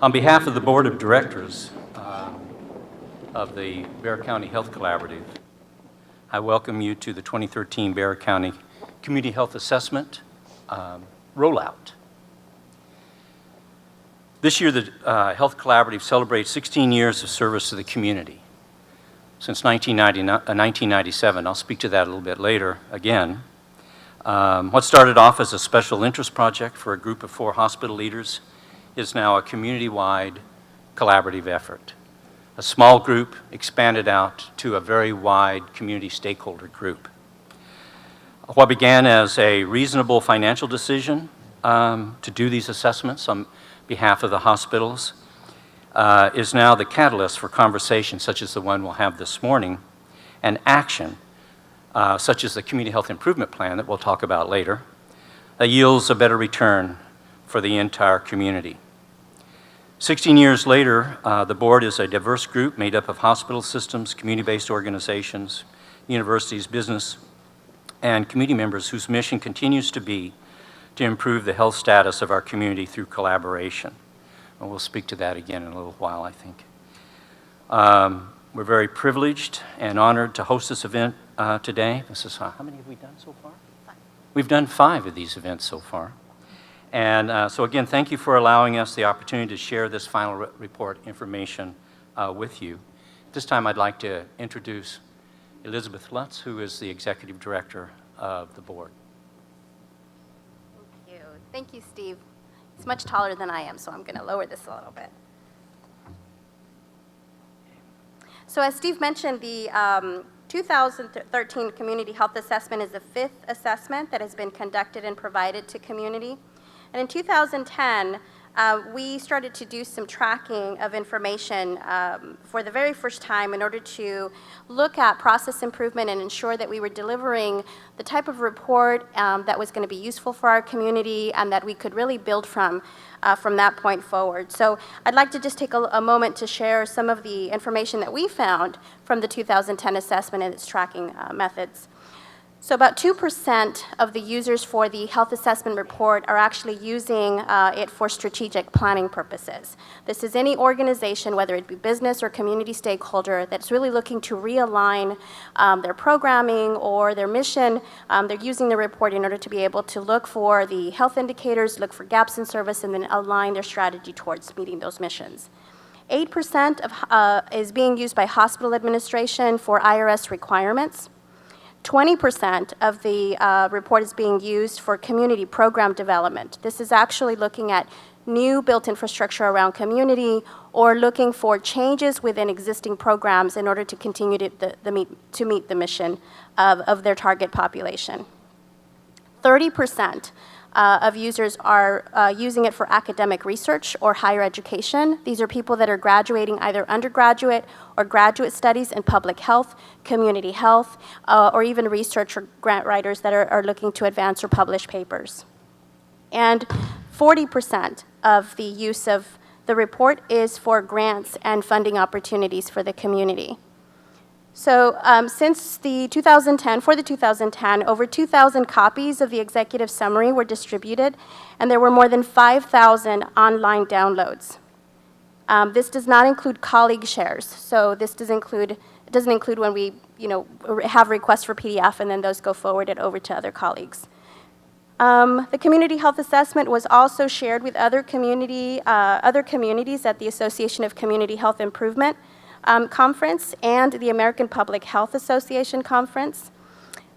On behalf of the Board of Directors of the Bexar County Health Collaborative, I welcome you to the 2013 Bexar County Community Health Assessment rollout. This year, the Health Collaborative celebrates 16 years of service to the community. Since 1997, I'll speak to that a little bit later again. What started off as a special interest project for a group of 4 hospital leaders is now a community-wide collaborative effort. A small group expanded out to a very wide community stakeholder group. What began as a reasonable financial decision to do these assessments on behalf of the hospitals is now the catalyst for conversations such as the one we'll have this morning, and action such as the Community Health Improvement Plan that we'll talk about later, that yields a better return for the entire community. 16 years later, the board is a diverse group made up of hospital systems, community-based organizations, universities, business, and community members whose mission continues to be to improve the health status of our community through collaboration. And we'll speak to that again in a little while, I think. We're very privileged and honored to host this event today. This is, how many have we done so far? 5. We've done 5 of these events so far. And so again, thank you for allowing us the opportunity to share this final report information with you. This time I'd like to introduce Elizabeth Lutz, who is the Executive Director of the board. Thank you. Thank you, Steve. It's much taller than I am, so I'm going to lower this a little bit. So as Steve mentioned, the 2013 Community Health Assessment is the 5th assessment that has been conducted and provided to community. And in 2010, we started to do some tracking of information for the very first time in order to look at process improvement and ensure that we were delivering the type of report that was going to be useful for our community and that we could really build from that point forward. So I'd like to just take a moment to share some of the information that we found from the 2010 assessment and its tracking methods. So about 2% of the users for the health assessment report are actually using it for strategic planning purposes. This is any organization, whether it be business or community stakeholder, that's really looking to realign their programming or their mission. They're using the report in order to be able to look for the health indicators, look for gaps in service, and then align their strategy towards meeting those missions. 8% is being used by hospital administration for IRS requirements. 20% of the report is being used for community program development. This is actually looking at new built infrastructure around community or looking for changes within existing programs in order to continue to meet the mission of their target population. 30% of users are using it for academic research or higher education. These are people that are graduating either undergraduate or graduate studies in public health, community health, or even research or grant writers that are looking to advance or publish papers. And 40% of the use of the report is for grants and funding opportunities for the community. So since the 2010, over 2,000 copies of the executive summary were distributed, and there were more than 5,000 online downloads. This does not include colleague shares. So this doesn't include when we have requests for PDF and then those go forwarded over to other colleagues. The community health assessment was also shared with other communities at the Association of Community Health Improvement Conference and the American Public Health Association Conference.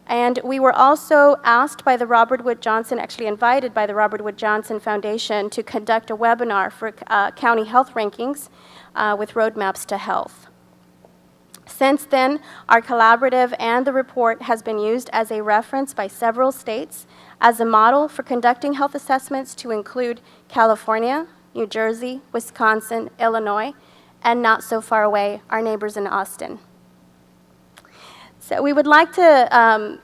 And we were also asked by the Robert Wood Johnson, actually invited by the Robert Wood Johnson Foundation to conduct a webinar for county health rankings with roadmaps to health. Since then, our collaborative and the report has been used as a reference by several states as a model for conducting health assessments to include California, New Jersey, Wisconsin, Illinois, and not so far away, our neighbors in Austin. So we would like to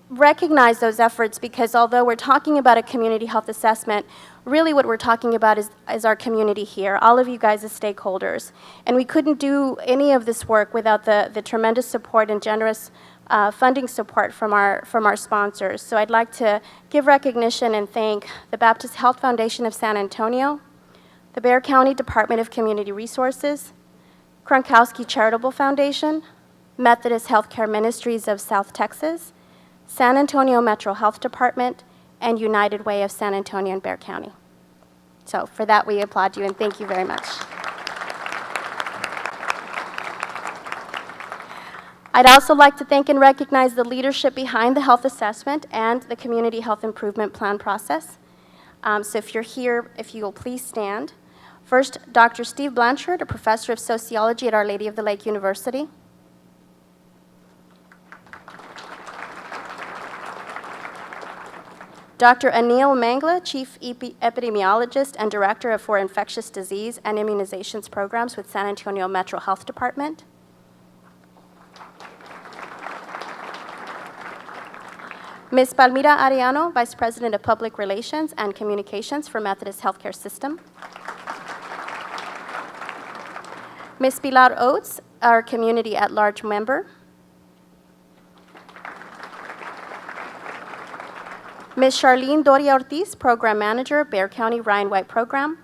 recognize those efforts because although we're talking about a community health assessment, really what we're talking about is our community here, all of you guys as stakeholders. And we couldn't do any of this work without the tremendous support and generous funding support from our sponsors. So I'd like to give recognition and thank the Baptist Health Foundation of San Antonio, the Bexar County Department of Community Resources, Kronkowski Charitable Foundation, Methodist Healthcare Ministries of South Texas, San Antonio Metro Health Department, and United Way of San Antonio and Bexar County. So for that, we applaud you and thank you very much. I'd also like to thank and recognize the leadership behind the health assessment and the community health improvement plan process. So if you're here, if you will please stand. First, Dr. Steve Blanchard, a professor of sociology at Our Lady of the Lake University. Dr. Anil Mangla, Chief Epidemiologist and Director for Infectious Disease and Immunizations Programs with San Antonio Metro Health Department. Ms. Palmira Arellano, Vice President of Public Relations and Communications for Methodist Healthcare System. Ms. Pilar Oates, our Community at-Large member. Ms. Charlene Doria Ortiz, Program Manager, Bexar County Ryan White Program.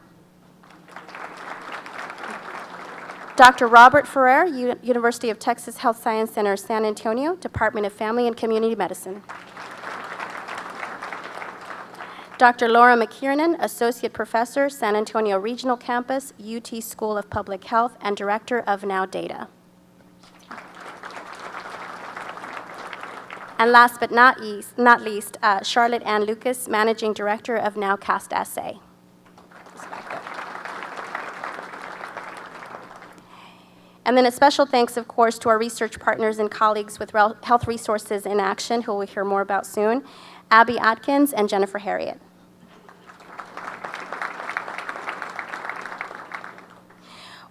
Dr. Robert Ferrer, University of Texas Health Science Center, San Antonio, Department of Family and Community Medicine. Dr. Laura McKiernan, Associate Professor, San Antonio Regional Campus, UT School of Public Health, and Director of Now Data. And last but not least, Charlotte Ann Lucas, Managing Director of Nowcast Assay. And then a special thanks, of course, to our research partners and colleagues with Health Resources in Action, who we'll hear more about soon, Abby Atkins and Jennifer Harriet.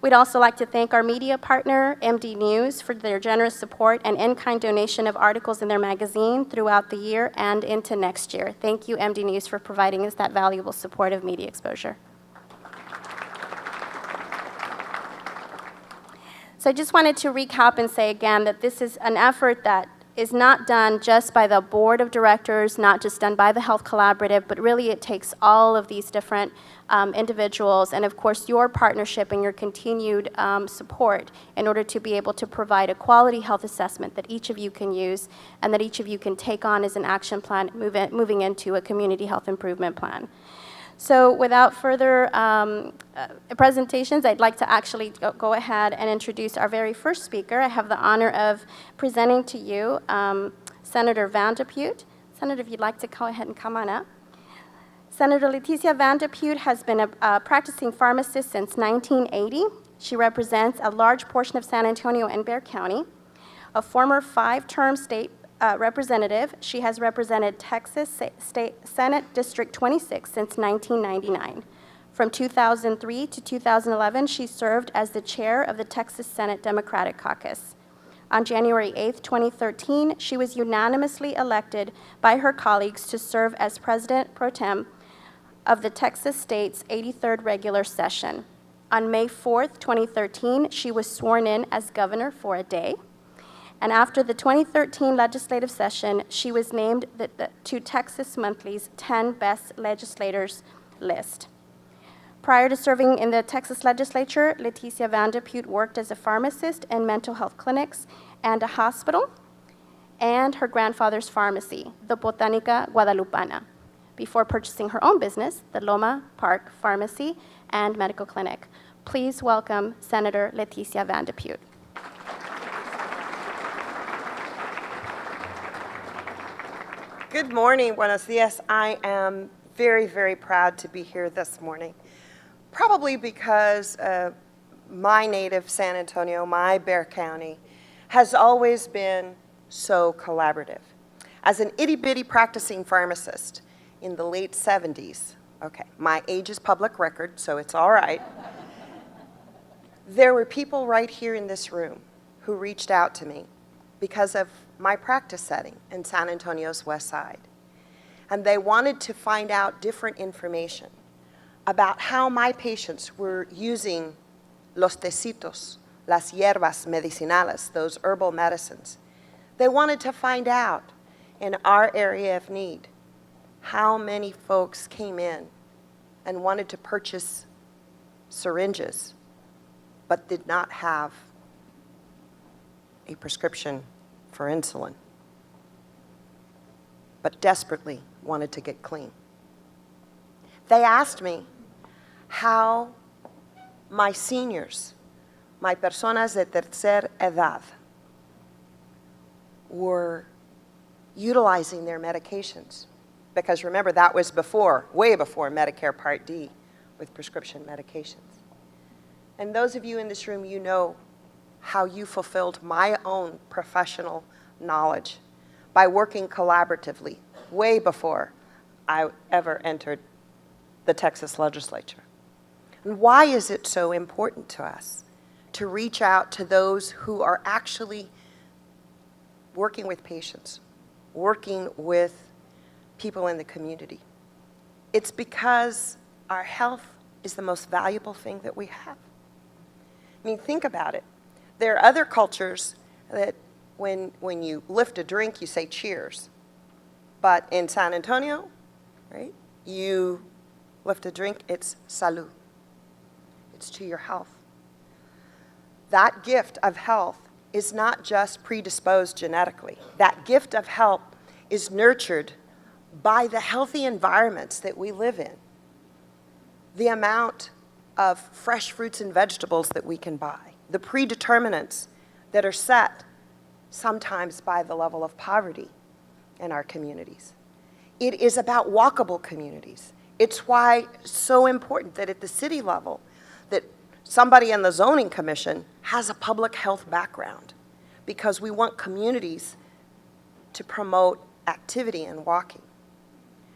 We'd also like to thank our media partner, MD News, for their generous support and in-kind donation of articles in their magazine throughout the year and into next year. Thank you, MD News, for providing us that valuable support of media exposure. So I just wanted to recap and say again that this is an effort that is not done just by the board of directors, not just done by the Health Collaborative, but really it takes all of these different individuals and, of course, your partnership and your continued support in order to be able to provide a quality health assessment that each of you can use and that each of you can take on as an action plan moving into a community health improvement plan. So without further presentations, I'd like to actually go ahead and introduce our very first speaker. I have the honor of presenting to you Senator Vandepute. Senator, if you'd like to go ahead and come on up. Senator Leticia Vandepute has been a practicing pharmacist since 1980. She represents a large portion of San Antonio and Bexar County. A former 5-term state representative, she has represented Texas State Senate District 26 since 1999. From 2003 to 2011, she served as the chair of the Texas Senate Democratic Caucus. On January 8, 2013, she was unanimously elected by her colleagues to serve as President Pro Tem of the Texas State's 83rd regular session. On May 4, 2013, she was sworn in as governor for a day. And after the 2013 legislative session, she was named to Texas Monthly's 10 Best Legislators list. Prior to serving in the Texas legislature, Leticia Vandepute worked as a pharmacist in mental health clinics and a hospital, and her grandfather's pharmacy, the Botanica Guadalupana, before purchasing her own business, the Loma Park Pharmacy and Medical Clinic. Please welcome Senator Leticia Vandepute. Good morning, buenos dias. I am very, very proud to be here this morning. Probably because my native San Antonio, my Bexar County, has always been so collaborative. As an itty-bitty practicing pharmacist in the late 70s, okay, my age is public record, so it's all right. There were people right here in this room who reached out to me because of my practice setting in San Antonio's West Side. And they wanted to find out different information about how my patients were using los tecitos, las hierbas medicinales, those herbal medicines. They wanted to find out in our area of need how many folks came in and wanted to purchase syringes, but did not have a prescription for insulin, but desperately wanted to get clean. They asked me how my seniors, my personas de tercera edad, were utilizing their medications. Because remember, that was before, way before Medicare Part D with prescription medications. And those of you in this room, you know how you fulfilled my own professional knowledge by working collaboratively way before I ever entered the Texas legislature. And why is it so important to us to reach out to those who are actually working with patients, working with people in the community? It's because our health is the most valuable thing that we have. I mean, think about it. There are other cultures that when you lift a drink, you say cheers. But in San Antonio, right, you lift a drink, it's salud. It's to your health. That gift of health is not just predisposed genetically. That gift of health is nurtured by the healthy environments that we live in. The amount of fresh fruits and vegetables that we can buy, the predeterminants that are set sometimes by the level of poverty in our communities. It is about walkable communities. It's why it's so important that at the city level, that somebody in the zoning commission has a public health background, because we want communities to promote activity and walking.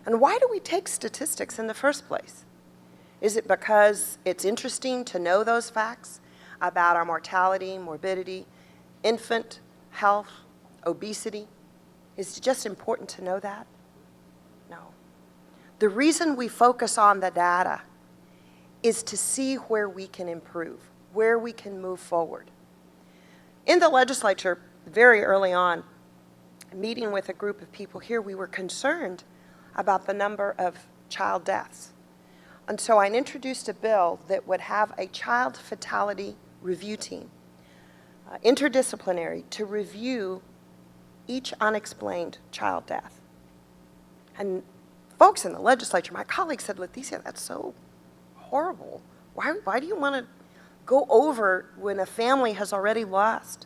And why do we take statistics in the first place? Is it because it's interesting to know those facts about our mortality, morbidity, infant health, obesity? Is it just important to know that? No. The reason we focus on the data is to see where we can improve, where we can move forward. In the legislature, very early on, meeting with a group of people here, we were concerned about the number of child deaths. And so I introduced a bill that would have a child fatality review team, interdisciplinary, to review each unexplained child death. And folks in the legislature, my colleagues said, Leticia, that's so horrible. Why do you want to go over when a family has already lost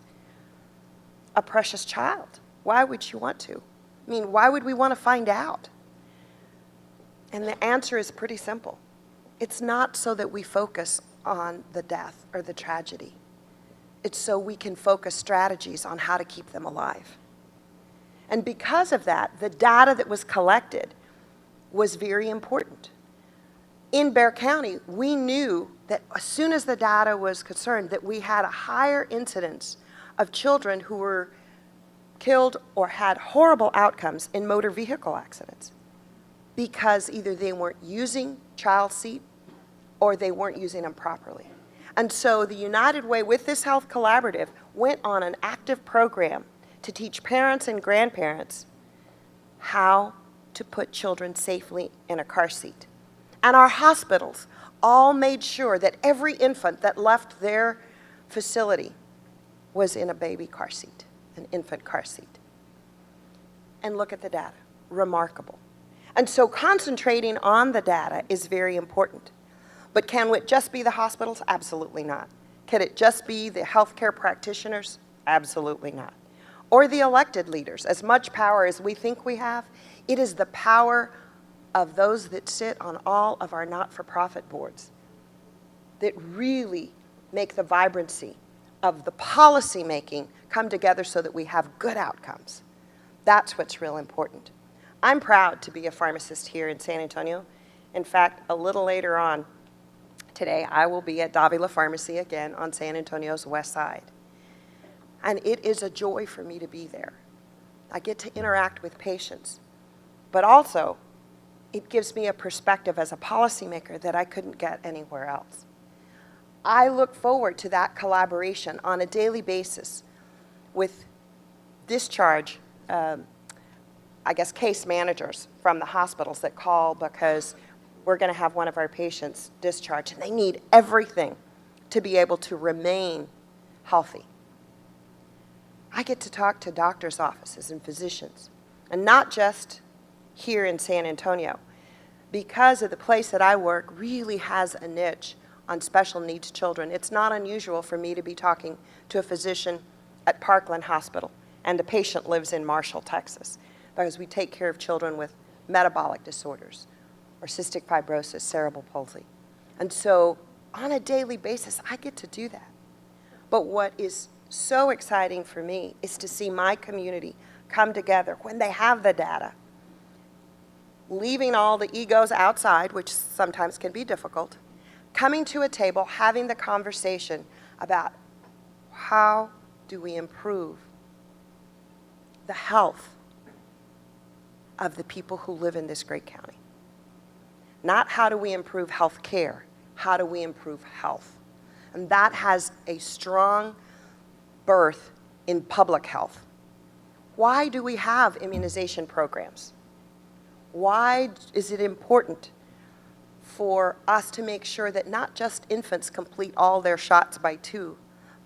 a precious child? Why would you want to? I mean, why would we want to find out? And the answer is pretty simple. It's not so that we focus on the death or the tragedy. It's so we can focus strategies on how to keep them alive. And because of that, the data that was collected was very important. In Bexar County, we knew that as soon as the data was concerned, that we had a higher incidence of children who were killed or had horrible outcomes in motor vehicle accidents because either they weren't using child seat or they weren't using them properly. And so the United Way, with this health collaborative, went on an active program to teach parents and grandparents how to put children safely in a car seat. And our hospitals all made sure that every infant that left their facility was in a baby car seat, an infant car seat. And look at the data, remarkable. And so concentrating on the data is very important. But can it just be the hospitals? Absolutely not. Can it just be the healthcare practitioners? Absolutely not. Or the elected leaders. As much power as we think we have, it is the power of those that sit on all of our not-for-profit boards that really make the vibrancy of the policy making come together so that we have good outcomes. That's what's real important. I'm proud to be a pharmacist here in San Antonio. In fact, a little later on today, I will be at Davila Pharmacy again on San Antonio's west side. And it is a joy for me to be there. I get to interact with patients, but also it gives me a perspective as a policymaker that I couldn't get anywhere else. I look forward to that collaboration on a daily basis with discharge, case managers from the hospitals that call because we're going to have one of our patients discharged, and they need everything to be able to remain healthy. I get to talk to doctors' offices and physicians, and not just here in San Antonio, because of the place that I work really has a niche on special needs children. It's not unusual for me to be talking to a physician at Parkland Hospital, and the patient lives in Marshall, Texas, because we take care of children with metabolic disorders or cystic fibrosis, cerebral palsy. And so on a daily basis, I get to do that. But what is so exciting for me is to see my community come together when they have the data, leaving all the egos outside, which sometimes can be difficult, coming to a table, having the conversation about how do we improve the health of the people who live in this great county. Not how do we improve health care, how do we improve health? And that has a strong birth in public health. Why do we have immunization programs? Why is it important for us to make sure that not just infants complete all their shots by 2,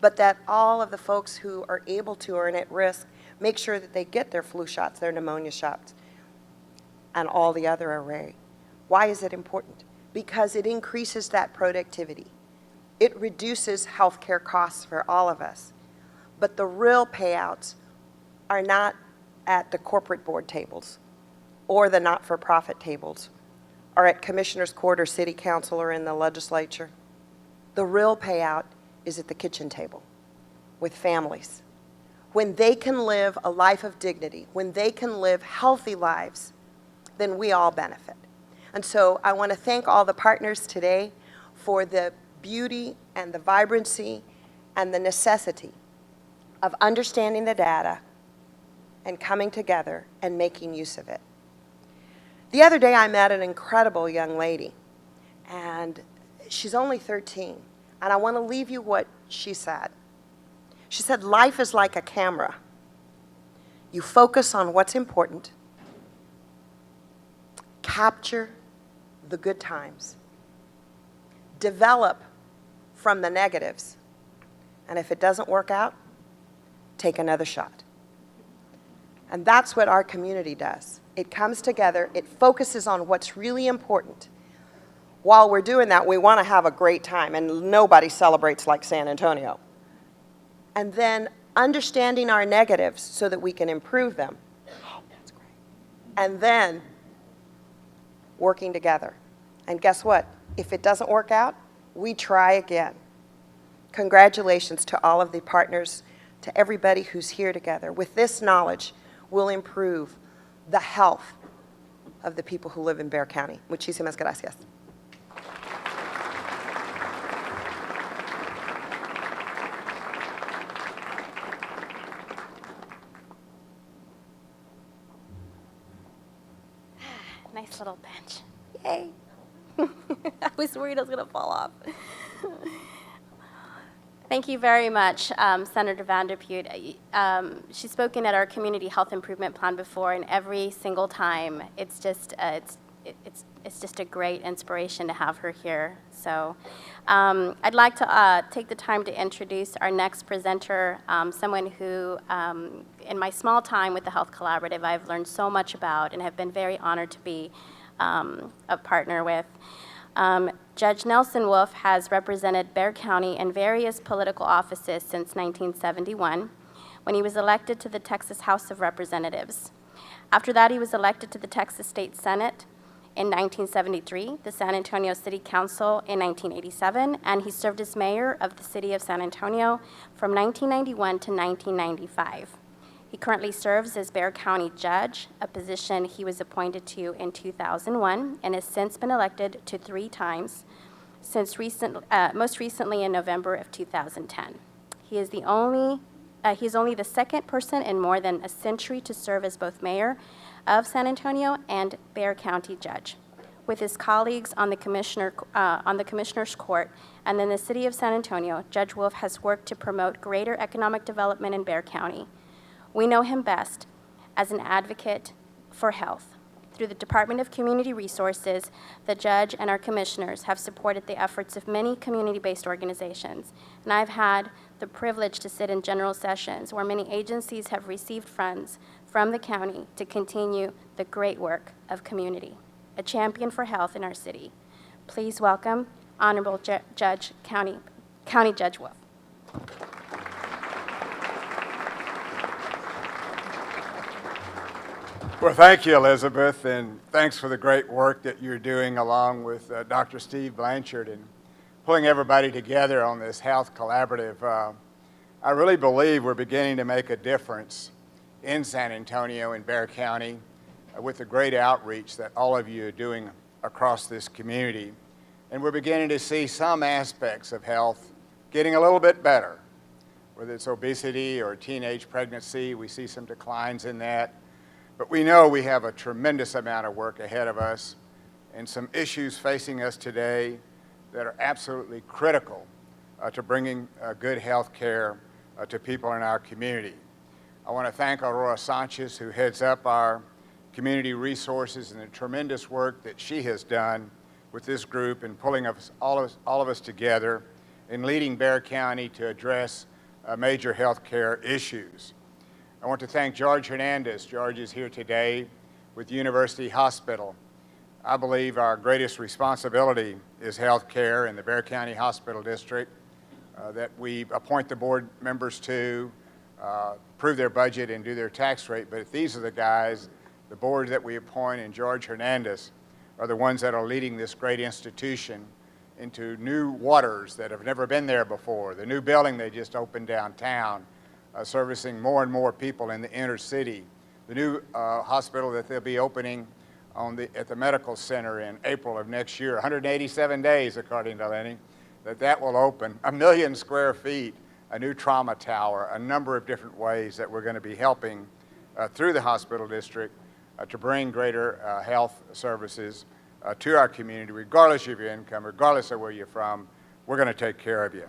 but that all of the folks who are able to or are at risk make sure that they get their flu shots, their pneumonia shots, and all the other array? Why is it important? Because it increases that productivity. It reduces healthcare costs for all of us. But the real payouts are not at the corporate board tables or the not-for-profit tables or at commissioner's court or city council or in the legislature. The real payout is at the kitchen table with families. When they can live a life of dignity, when they can live healthy lives, then we all benefit. And so I want to thank all the partners today for the beauty and the vibrancy and the necessity of understanding the data and coming together and making use of it. The other day I met an incredible young lady, and she's only 13, and I want to leave you what she said. She said, life is like a camera. You focus on what's important, capture the good times, develop from the negatives, and if it doesn't work out, take another shot. And that's what our community does. It comes together, it focuses on what's really important. While we're doing that, we want to have a great time, and nobody celebrates like San Antonio. And then understanding our negatives so that we can improve them. Oh, that's great. And then working together. And guess what? If it doesn't work out, we try again. Congratulations to all of the partners, to everybody who's here together. With this knowledge, we'll improve the health of the people who live in Bexar County. Muchísimas gracias. Nice little bench. Yay. I was worried I was going to fall off. Thank you very much, Senator Vanderputte. She's spoken at our community health improvement plan before, and every single time, it's just a great inspiration to have her here. So, I'd like to take the time to introduce our next presenter, someone who, in my small time with the Health Collaborative, I've learned so much about and have been very honored to be a partner with. Judge Nelson Wolff has represented Bexar County in various political offices since 1971, when he was elected to the Texas House of Representatives. After that, he was elected to the Texas State Senate in 1973, the San Antonio City Council in 1987, and he served as mayor of the city of San Antonio from 1991 to 1995. He currently serves as Bexar County Judge, a position he was appointed to in 2001 and has since been elected to 3 times, most recently in November of 2010. He is only the second person in more than a century to serve as both mayor of San Antonio and Bexar County Judge. With his colleagues on the Commissioner's Court and in the City of San Antonio, Judge Wolff has worked to promote greater economic development in Bexar County. We know him best as an advocate for health Through the Department of Community Resources, the judge and our commissioners have supported the efforts of many community-based organizations, and I've had the privilege to sit in general sessions where many agencies have received funds from the county to continue the great work of community, a champion for health in our city. Please welcome Honorable County Judge Wolf. Well, thank you, Elizabeth, and thanks for the great work that you're doing along with Dr. Steve Blanchard and pulling everybody together on this health collaborative. I really believe we're beginning to make a difference in San Antonio and Bexar County with the great outreach that all of you are doing across this community. And we're beginning to see some aspects of health getting a little bit better. Whether it's obesity or teenage pregnancy, we see some declines in that. But we know we have a tremendous amount of work ahead of us and some issues facing us today that are absolutely critical to bringing good health care to people in our community. I want to thank Aurora Sanchez, who heads up our community resources, and the tremendous work that she has done with this group in pulling all of us together and leading Bexar County to address major health care issues. I want to thank George Hernandez. George is here today with University Hospital. I believe our greatest responsibility is health care in the Bexar County Hospital District that we appoint the board members to, approve their budget and do their tax rate. But these are the guys, the board that we appoint, and George Hernandez are the ones that are leading this great institution into new waters that have never been there before. The new building they just opened downtown, servicing more and more people in the inner city. The new hospital that they'll be opening at the medical center in April of next year, 187 days, according to Lenny, that will open. 1 million square feet, a new trauma tower, a number of different ways that we're going to be helping through the hospital district to bring greater health services to our community, regardless of your income, regardless of where you're from. We're going to take care of you.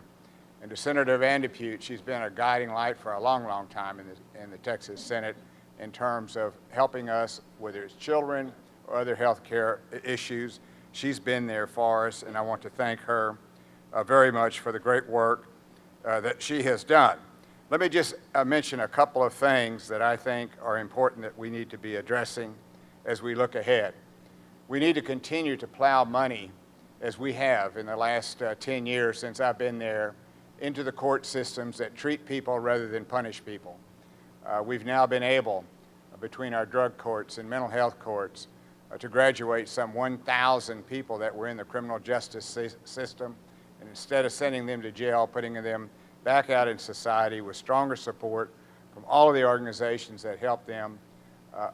And to Senator Van de Putte, she's been a guiding light for a long, long time in the Texas Senate in terms of helping us, whether it's children or other health care issues. She's been there for us, and I want to thank her very much for the great work that she has done. Let me just mention a couple of things that I think are important that we need to be addressing as we look ahead. We need to continue to plow money, as we have in the last 10 years since I've been there, into the court systems that treat people rather than punish people. We've now been able, between our drug courts and mental health courts, to graduate some 1,000 people that were in the criminal justice system, and instead of sending them to jail, putting them back out in society with stronger support from all of the organizations that help them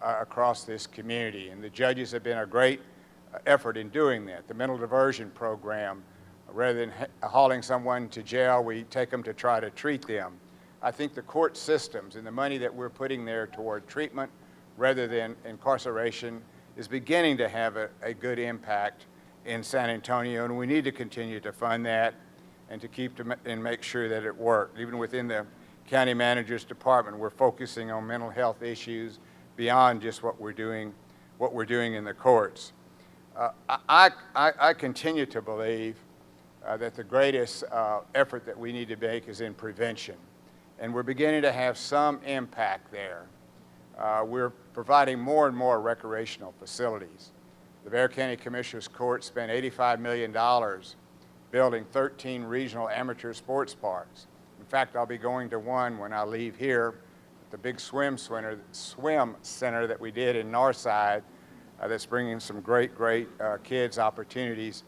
across this community. And the judges have been a great effort in doing that. The mental diversion program, rather than hauling someone to jail, we take them to try to treat them. I think the court systems and the money that we're putting there toward treatment rather than incarceration is beginning to have a good impact in San Antonio, and we need to continue to fund that and to keep and make sure that it works. Even within the county manager's department, we're focusing on mental health issues beyond just what we're doing in the courts. I continue to believe that the greatest effort that we need to make is in prevention. And we're beginning to have some impact there. We're providing more and more recreational facilities. The Bexar County Commissioners Court spent $85 million building 13 regional amateur sports parks. In fact, I'll be going to one when I leave here, the big swim center that we did in Northside that's bringing some great kids opportunities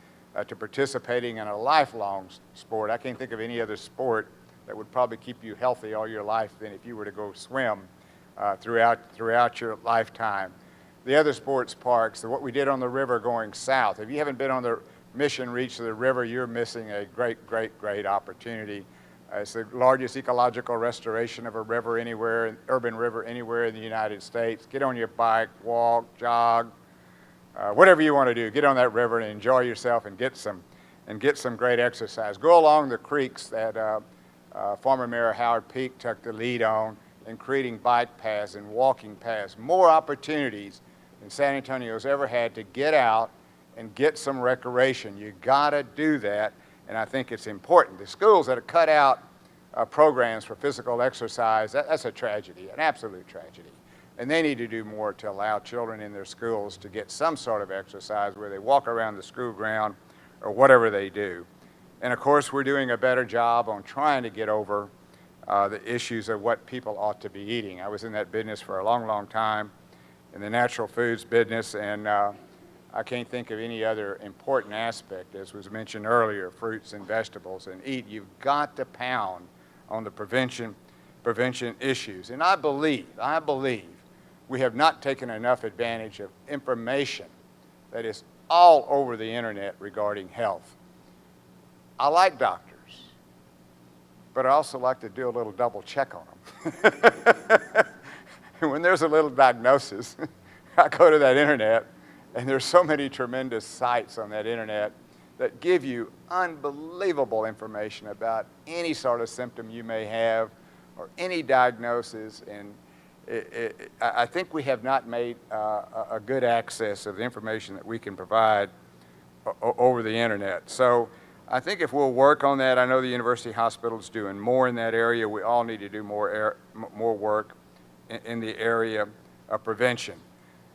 to participating in a lifelong sport. I can't think of any other sport that would probably keep you healthy all your life than if you were to go swim throughout your lifetime. The other sports parks, what we did on the river going south. If you haven't been on the Mission Reach of the river, you're missing a great opportunity. It's the largest ecological restoration of a river anywhere, an urban river anywhere in the United States. Get on your bike, walk, jog, whatever you want to do. Get on that river and enjoy yourself and get some great exercise. Go along the creeks that former Mayor Howard Peak took the lead on in creating bike paths and walking paths. More opportunities in San Antonio's ever had to get out and get some recreation. You gotta do that, and I think it's important. The schools that have cut out programs for physical exercise, that's a tragedy, an absolute tragedy. And they need to do more to allow children in their schools to get some sort of exercise where they walk around the school ground or whatever they do. And of course, we're doing a better job on trying to get over the issues of what people ought to be eating. I was in that business for a long, long time, in the natural foods business, and I can't think of any other important aspect, as was mentioned earlier, fruits and vegetables, and eat. You've got to pound on the prevention issues. And I believe we have not taken enough advantage of information that is all over the internet regarding health. I like doctors, but I also like to do a little double check on them. When there's a little diagnosis, I go to that internet, and there's so many tremendous sites on that internet that give you unbelievable information about any sort of symptom you may have or any diagnosis. And I think we have not made a good access of the information that we can provide over the internet. So I think if we'll work on that, I know the University Hospital is doing more in that area. We all need to do more work in the area of prevention.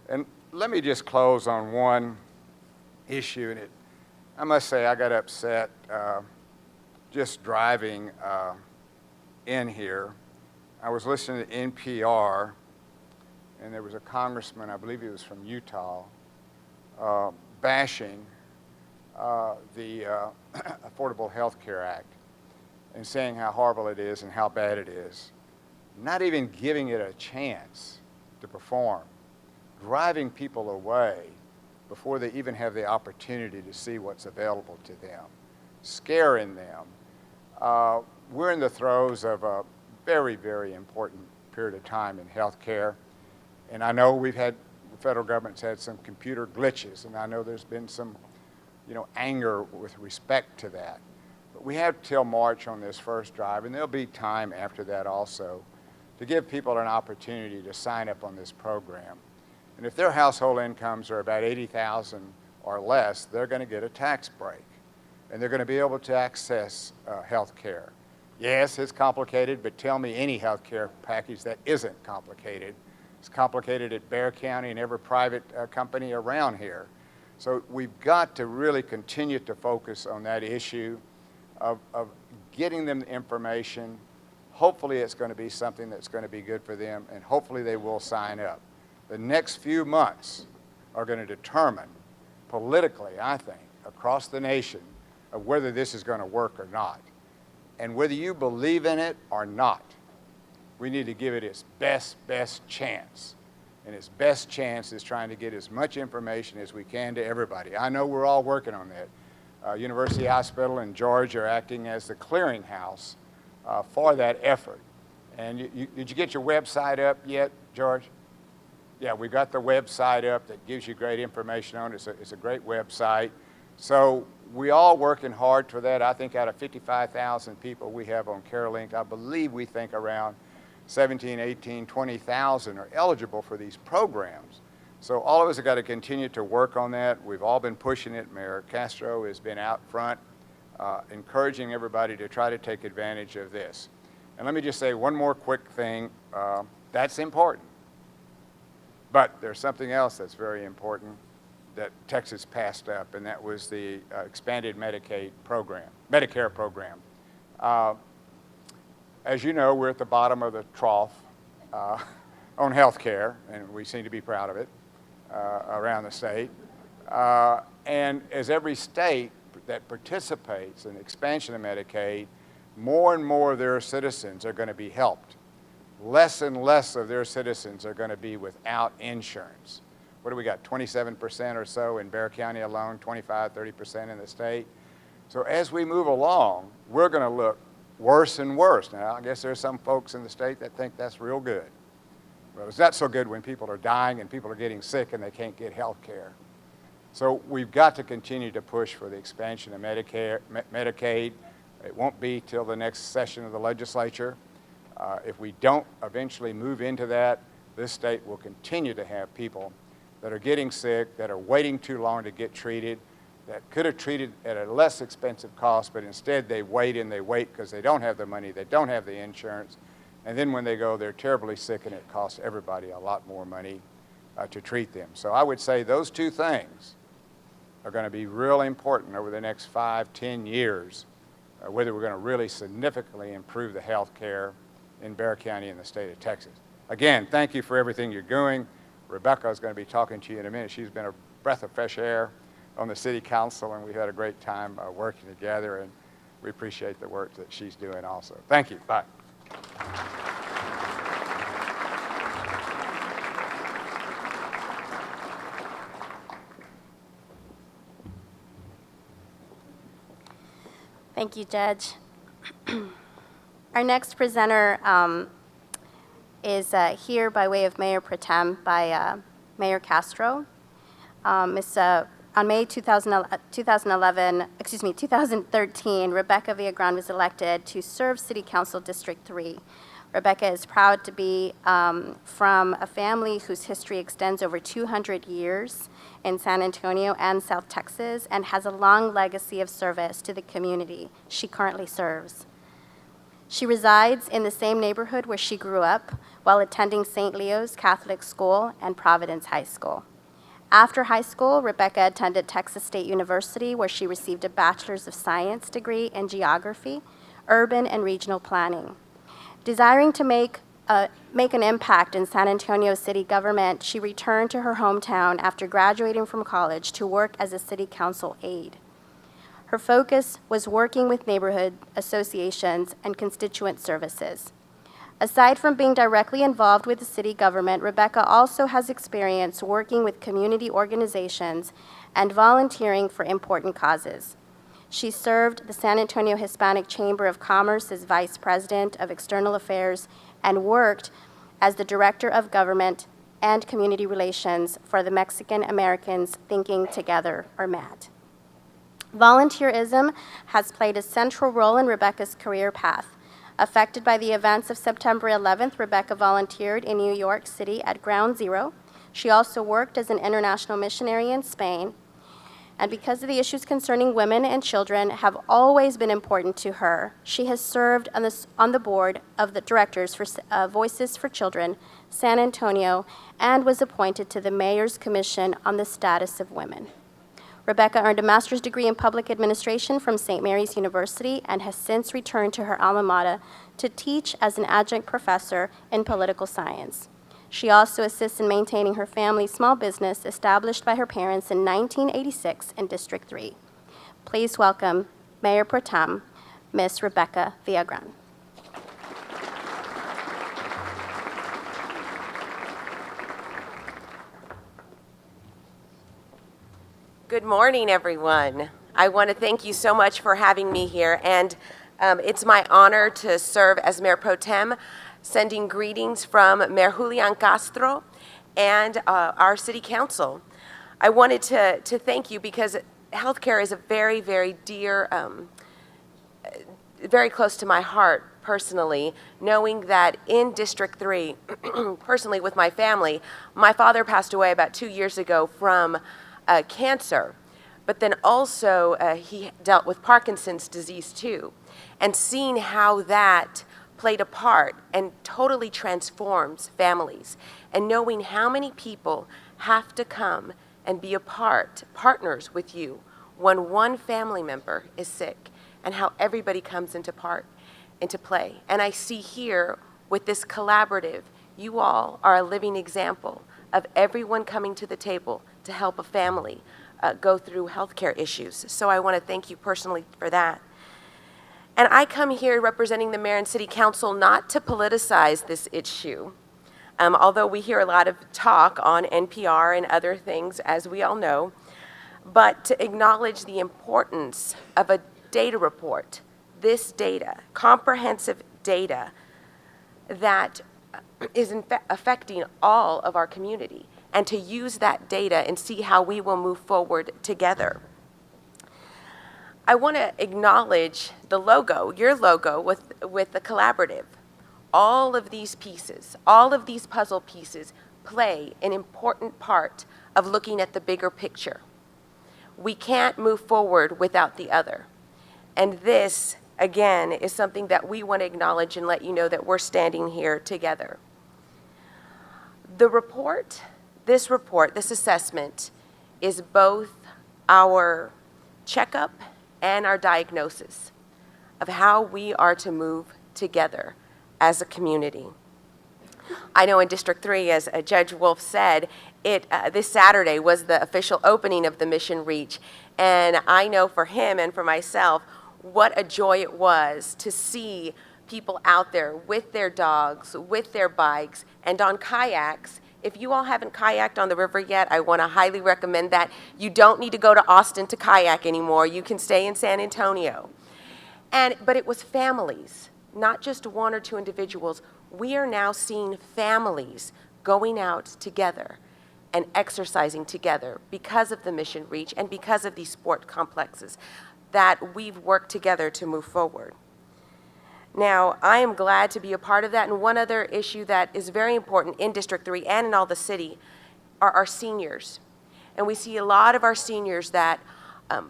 And let me just close on one issue, and I must say I got upset just driving in here. I was listening to NPR, and there was a congressman, I believe he was from Utah, bashing the Affordable Health Care Act and saying how horrible it is and how bad it is, not even giving it a chance to perform, driving people away before they even have the opportunity to see what's available to them, scaring them. We're in the throes of a very, very important period of time in health care, and I know the federal government's had some computer glitches, and I know there's been some anger with respect to that. But we have till March on this first drive, and there'll be time after that also to give people an opportunity to sign up on this program. And if their household incomes are about $80,000 or less, they're going to get a tax break, and they're going to be able to access health care. Yes, it's complicated, but tell me any health care package that isn't complicated. It's complicated at Bexar County and every private company around here. So we've got to really continue to focus on that issue of getting them the information. Hopefully it's going to be something that's going to be good for them, and hopefully they will sign up. The next few months are going to determine politically, I think, across the nation, of whether this is going to work or not. And whether you believe in it or not, we need to give it its best chance. And its best chance is trying to get as much information as we can to everybody. I know we're all working on that. University Hospital and George are acting as the clearinghouse for that effort. And did you get your website up yet, George? Yeah, we got the website up that gives you great information on it. It's a great website. So we all working hard for that. I think out of 55,000 people we have on CareLink, I believe we think around 17, 18, 20,000 are eligible for these programs. So all of us have got to continue to work on that. We've all been pushing it. Mayor Castro has been out front encouraging everybody to try to take advantage of this. And let me just say one more quick thing. That's important. But there's something else that's very important that Texas passed up, and that was the expanded Medicare program. As you know, we're at the bottom of the trough on health care, and we seem to be proud of it around the state. And as every state that participates in the expansion of Medicaid, more and more of their citizens are going to be helped. Less and less of their citizens are going to be without insurance. What do we got, 27% or so in Bexar County alone, 25, 30% in the state? So as we move along, we're going to look worse and worse. Now, I guess there's some folks in the state that think that's real good. Well, it's not so good when people are dying and people are getting sick and they can't get health care. So we've got to continue to push for the expansion of Medicaid. It won't be till the next session of the legislature. If we don't eventually move into that, this state will continue to have people that are getting sick, that are waiting too long to get treated, that could have treated at a less expensive cost, but instead they wait because they don't have the money, they don't have the insurance, and then when they go, they're terribly sick and it costs everybody a lot more money to treat them. So I would say those two things are going to be real important over the next 5, 10 years, whether we're going to really significantly improve the health care in Bexar County and the state of Texas. Again, thank you for everything you're doing. Rebecca is going to be talking to you in a minute. She's been a breath of fresh air on the city council, and we've had a great time working together, and we appreciate the work that she's doing also. Thank you. Bye. Thank you, Judge. Our next presenter is here by way of Mayor Pro Tem by Mayor Castro. On May 2013, Rebecca Villagran was elected to serve City Council District 3. Rebecca is proud to be from a family whose history extends over 200 years in San Antonio and South Texas and has a long legacy of service to the community she currently serves. She resides in the same neighborhood where she grew up while attending St. Leo's Catholic School and Providence High School. After high school, Rebecca attended Texas State University, where she received a Bachelor's of Science degree in Geography, Urban and Regional Planning. Desiring to make an impact in San Antonio city government, she returned to her hometown after graduating from college to work as a city council aide. Her focus was working with neighborhood associations and constituent services. Aside from being directly involved with the city government, Rebecca also has experience working with community organizations and volunteering for important causes. She served the San Antonio Hispanic Chamber of Commerce as Vice President of External Affairs and worked as the Director of Government and Community Relations for the Mexican Americans Thinking Together, or MAT. Volunteerism has played a central role in Rebecca's career path. Affected by the events of September 11th, Rebecca volunteered in New York City at Ground Zero. She also worked as an international missionary in Spain. And because of the issues concerning women and children have always been important to her, she has served on the board of the directors for Voices for Children, San Antonio, and was appointed to the Mayor's Commission on the Status of Women. Rebecca earned a master's degree in public administration from St. Mary's University and has since returned to her alma mater to teach as an adjunct professor in political science. She also assists in maintaining her family's small business established by her parents in 1986 in District 3. Please welcome Mayor Pro Tem, Ms. Rebecca Villagran. Good morning, everyone. I want to thank you so much for having me here, and it's my honor to serve as Mayor Pro Tem, sending greetings from Mayor Julian Castro and our City Council. I wanted to thank you because healthcare is a very, very dear, very close to my heart personally, knowing that in District 3, personally with my family, my father passed away about 2 years ago from cancer, but then also he dealt with Parkinson's disease too. And seeing how that played a part and totally transforms families, and knowing how many people have to come and be partners with you when one family member is sick, and how everybody comes into play. And I see here with this collaborative, you all are a living example of everyone coming to the table to help a family go through healthcare issues. So I want to thank you personally for that. And I come here representing the mayor and city council not to politicize this issue, although we hear a lot of talk on NPR and other things, as we all know, but to acknowledge the importance of a data report, this data, comprehensive data that is affecting all of our community, and to use that data and see how we will move forward together. I want to acknowledge the logo, your logo with the collaborative. All of these pieces, all of these puzzle pieces play an important part of looking at the bigger picture. We can't move forward without the other. And this, again, is something that we want to acknowledge and let you know that we're standing here together. The report, this assessment, is both our checkup and our diagnosis of how we are to move together as a community. I know in District 3, as Judge Wolf said, this Saturday was the official opening of the Mission Reach, and I know for him and for myself what a joy it was to see people out there with their dogs, with their bikes, and on kayaks. If you all haven't kayaked on the river yet, I want to highly recommend that. You don't need to go to Austin to kayak anymore. You can stay in San Antonio. But it was families, not just one or two individuals. We are now seeing families going out together and exercising together because of the Mission Reach and because of these sport complexes that we've worked together to move forward. Now, I am glad to be a part of that, and one other issue that is very important in District 3 and in all the city are our seniors. And we see a lot of our seniors that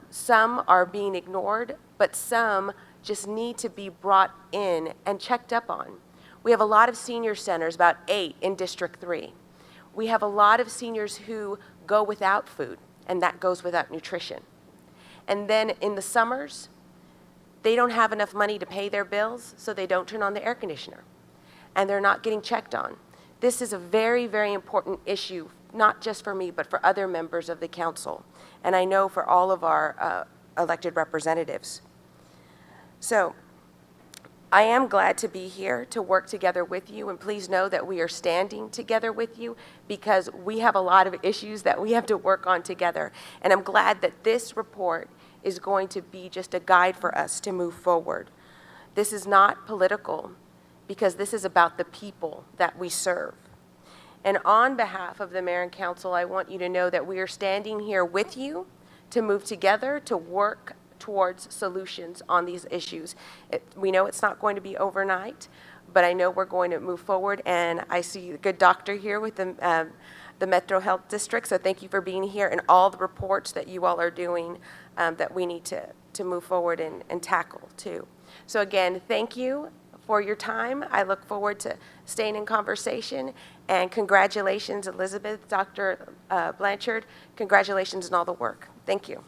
some are being ignored, but some just need to be brought in and checked up on. We have a lot of senior centers, about 8 in District 3. We have a lot of seniors who go without food, and that goes without nutrition. And then in the summers, they don't have enough money to pay their bills, so they don't turn on the air conditioner, and they're not getting checked on. This is a very, very important issue, not just for me, but for other members of the council, and I know for all of our elected representatives. So I am glad to be here to work together with you, and please know that we are standing together with you because we have a lot of issues that we have to work on together. And I'm glad that this report is going to be just a guide for us to move forward. This is not political because this is about the people that we serve. And on behalf of the mayor and council, I want you to know that we are standing here with you to move together, to work towards solutions on these issues. We know it's not going to be overnight, but I know we're going to move forward, and I see a good doctor here with the Metro Health District, so thank you for being here and all the reports that you all are doing that we need to move forward and tackle too. So again, thank you for your time. I look forward to staying in conversation, and congratulations, Elizabeth, Dr. Blanchard. Congratulations on all the work. Thank you.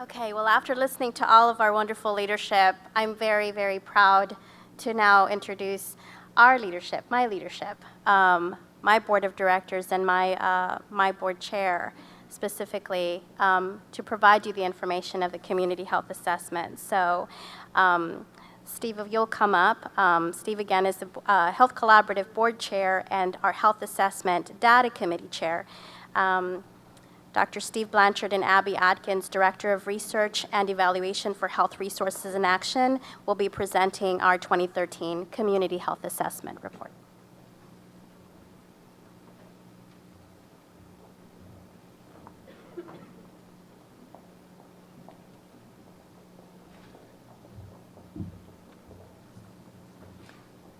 Okay, well, after listening to all of our wonderful leadership, I'm very, very proud to now introduce our leadership, my leadership, my board of directors and my board chair specifically, to provide you the information of the community health assessment. So, Steve, if you'll come up. Steve, again, is the Health Collaborative Board Chair and our Health Assessment Data Committee Chair. Dr. Steve Blanchard and Abby Atkins, Director of Research and Evaluation for Health Resources in Action, will be presenting our 2013 Community Health Assessment Report.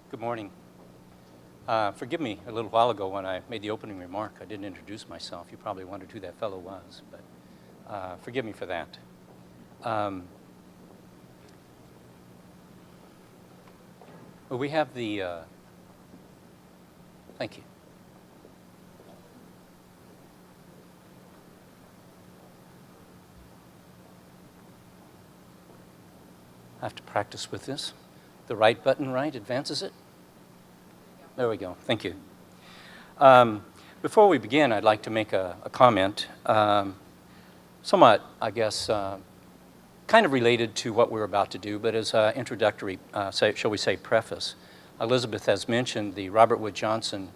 Good morning. Forgive me, a little while ago when I made the opening remark, I didn't introduce myself. You probably wondered who that fellow was, but forgive me for that. Well, we have the, thank you. I have to practice with this. The right button, right, advances it? There we go. Thank you. Before we begin, I'd like to make a comment, somewhat, I guess, kind of related to what we're about to do, but as an introductory, shall we say, preface. Elizabeth has mentioned the Robert Wood Johnson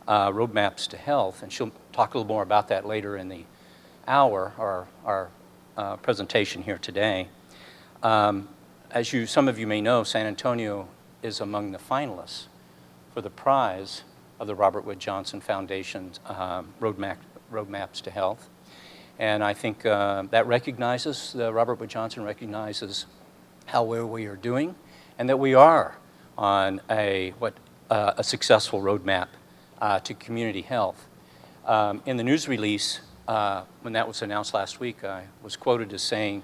Roadmaps to Health, and she'll talk a little more about that later in the hour, or our presentation here today. As some of you may know, San Antonio is among the finalists for the prize of the Robert Wood Johnson Foundation's Roadmaps to Health. And I think that recognizes, Robert Wood Johnson recognizes how well we are doing, and that we are on a successful roadmap to community health. In the news release, when that was announced last week, I was quoted as saying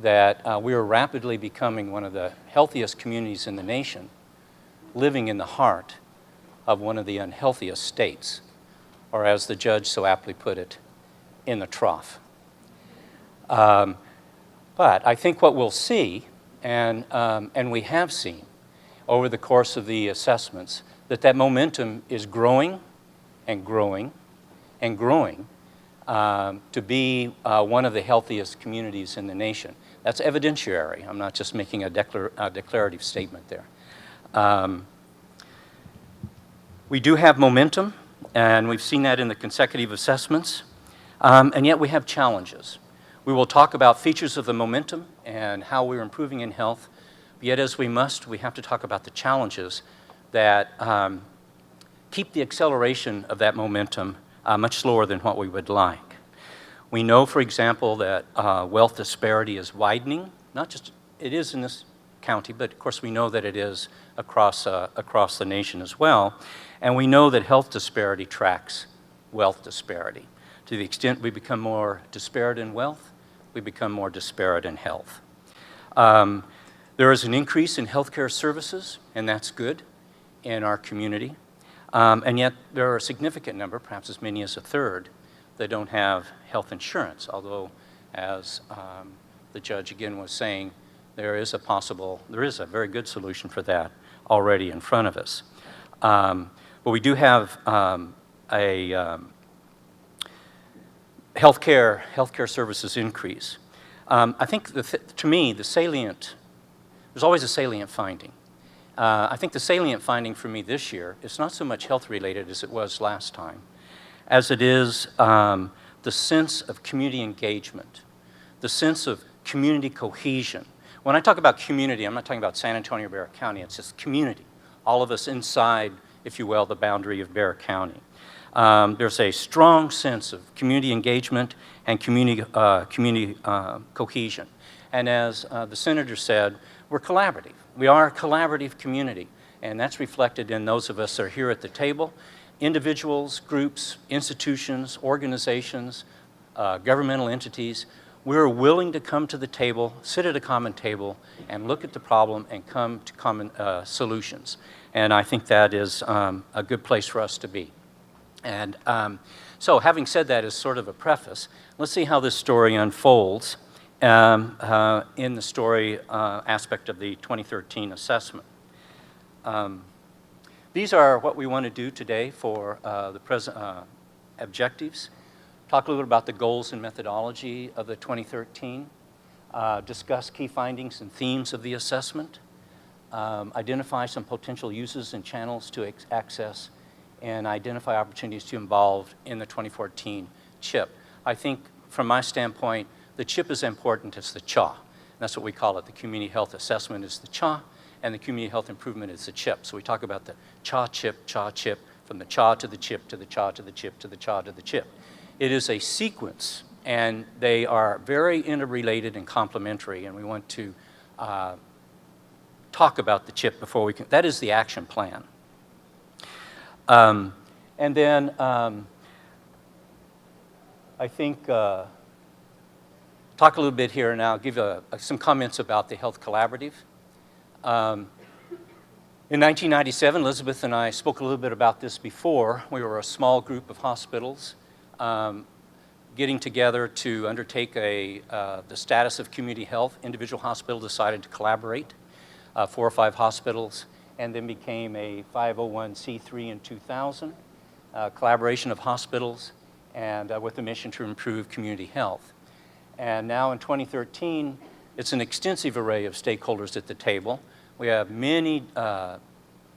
that we are rapidly becoming one of the healthiest communities in the nation, living in the heart of one of the unhealthiest states, or as the judge so aptly put it, in the trough. But I think what we'll see, and we have seen over the course of the assessments, that momentum is growing and growing and growing to be one of the healthiest communities in the nation. That's evidentiary. I'm not just making a declarative statement there. We do have momentum, and we've seen that in the consecutive assessments, and yet we have challenges. We will talk about features of the momentum and how we're improving in health, but yet as we have to talk about the challenges that keep the acceleration of that momentum much slower than what we would like. We know, for example, that wealth disparity is widening. Not just it is in this county, but of course we know that it is across the nation as well. And we know that health disparity tracks wealth disparity. To the extent we become more disparate in wealth, we become more disparate in health. There is an increase in healthcare services, and that's good in our community. And yet there are a significant number, perhaps as many as a third, that don't have health insurance, although as the judge again was saying, there is a very good solution for that already in front of us. But we do have healthcare services increase. I think to me, there's always a salient finding. I think the salient finding for me this year is not so much health related as it was last time, as it is the sense of community engagement, the sense of community cohesion. When I talk about community, I'm not talking about San Antonio or Bexar County, it's just community. All of us inside, if you will, the boundary of Bexar County. There's a strong sense of community engagement and community cohesion. And as the senator said, we're collaborative. We are a collaborative community, and that's reflected in those of us that are here at the table. Individuals, groups, institutions, organizations, governmental entities, we're willing to come to the table, sit at a common table, and look at the problem and come to common solutions. And I think that is a good place for us to be. And so having said that as sort of a preface, let's see how this story unfolds in the story aspect of the 2013 assessment. These are what we want to do today for the present objectives. Talk a little bit about the goals and methodology of the 2013, discuss key findings and themes of the assessment, identify some potential uses and channels to access, and identify opportunities to involve in the 2014 CHIP. I think from my standpoint, the CHIP is important as the CHA. That's what we call it. The Community Health Assessment is the CHA, and the Community Health Improvement is the CHIP. So we talk about the CHA, CHIP, from the CHA to the CHIP, to the CHA to the CHIP, to the CHA to the CHIP. It is a sequence, and they are very interrelated and complementary, and we want to talk about the CHIP before we can. That is the action plan. And then I think talk a little bit here now, give some comments about the Health Collaborative. In 1997, Elizabeth and I spoke a little bit about this before. We were a small group of hospitals getting together to undertake the status of community health. Individual hospitals decided to collaborate, 4 or 5 hospitals, and then became a 501c3 in 2000, collaboration of hospitals and with the mission to improve community health. And now in 2013, it's an extensive array of stakeholders at the table. We have many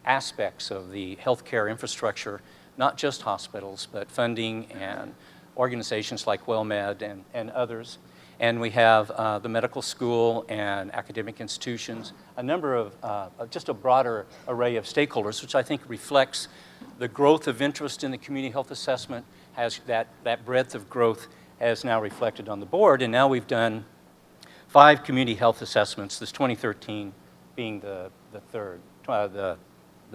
aspects of the healthcare infrastructure, not just hospitals, but funding and organizations like WellMed and others. And we have the medical school and academic institutions, a number of, just a broader array of stakeholders, which I think reflects the growth of interest in the community health assessment, has that breadth of growth as now reflected on the board. And now we've done 5 community health assessments, this 2013 being the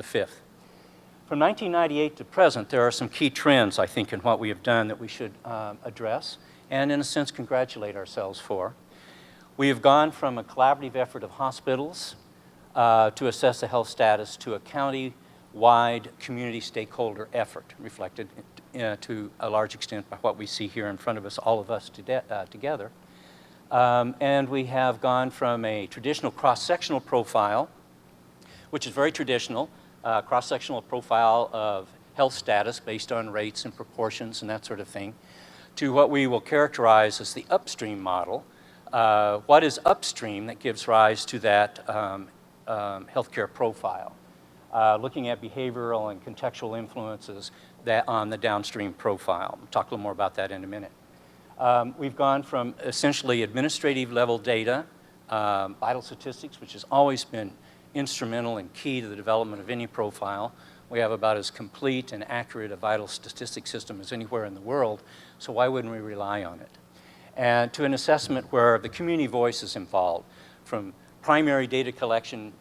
fifth. From 1998 to present, there are some key trends, I think, in what we have done that we should address and, in a sense, congratulate ourselves for. We have gone from a collaborative effort of hospitals to assess the health status to a county-wide community stakeholder effort, reflected to a large extent by what we see here in front of us, all of us together. And we have gone from a traditional cross-sectional profile, which is very traditional, cross-sectional profile of health status based on rates and proportions and that sort of thing, to what we will characterize as the upstream model. What is upstream that gives rise to that healthcare profile? Looking at behavioral and contextual influences on the downstream profile. We'll talk a little more about that in a minute. We've gone from essentially administrative level data, vital statistics, which has always been instrumental and key to the development of any profile. We have about as complete and accurate a vital statistics system as anywhere in the world, so why wouldn't we rely on it? And to an assessment where the community voice is involved, from primary data collection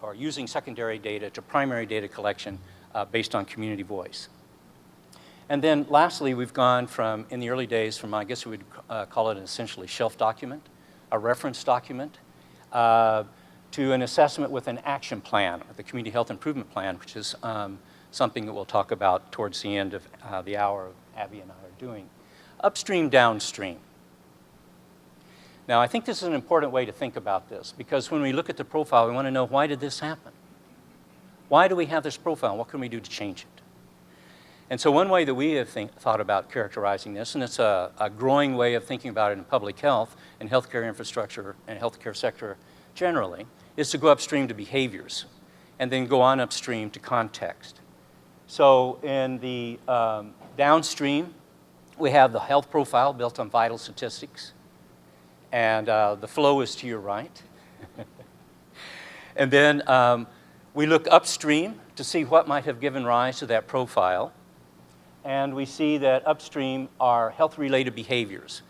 or using secondary data to primary data collection based on community voice. And then lastly, we've gone from, in the early days, from I guess we would call it an essentially shelf document, a reference document, to an assessment with an action plan, the Community Health Improvement Plan, which is something that we'll talk about towards the end of the hour Abby and I are doing. Upstream, downstream. Now, I think this is an important way to think about this, because when we look at the profile, we want to know, why did this happen? Why do we have this profile? What can we do to change it? And so one way that we have thought about characterizing this, and it's a growing way of thinking about it in public health and healthcare infrastructure and healthcare sector generally, is to go upstream to behaviors and then go on upstream to context. So in the downstream, we have the health profile built on vital statistics, and the flow is to your right. And then we look upstream to see what might have given rise to that profile, and we see that upstream are health-related behaviors.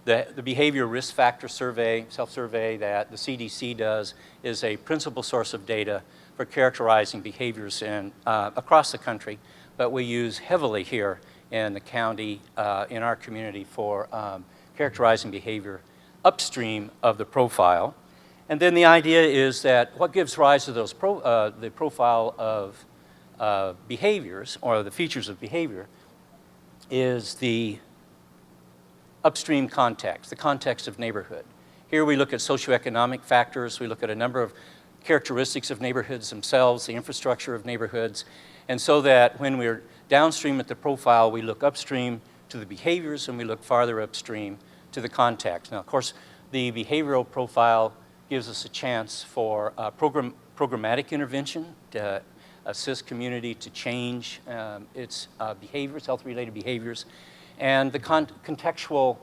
The behavior risk factor survey, self-survey that the CDC does is a principal source of data for characterizing behaviors across the country, but we use heavily here in the county, in our community, for characterizing behavior upstream of the profile. And then the idea is that what gives rise to those the profile of behaviors, or the features of behavior, is the upstream context, the context of neighborhood. Here we look at socioeconomic factors, we look at a number of characteristics of neighborhoods themselves, the infrastructure of neighborhoods, and so that when we're downstream at the profile, we look upstream to the behaviors and we look farther upstream to the context. Now, of course, the behavioral profile gives us a chance for programmatic intervention to assist community to change its behaviors, health-related behaviors, and the contextual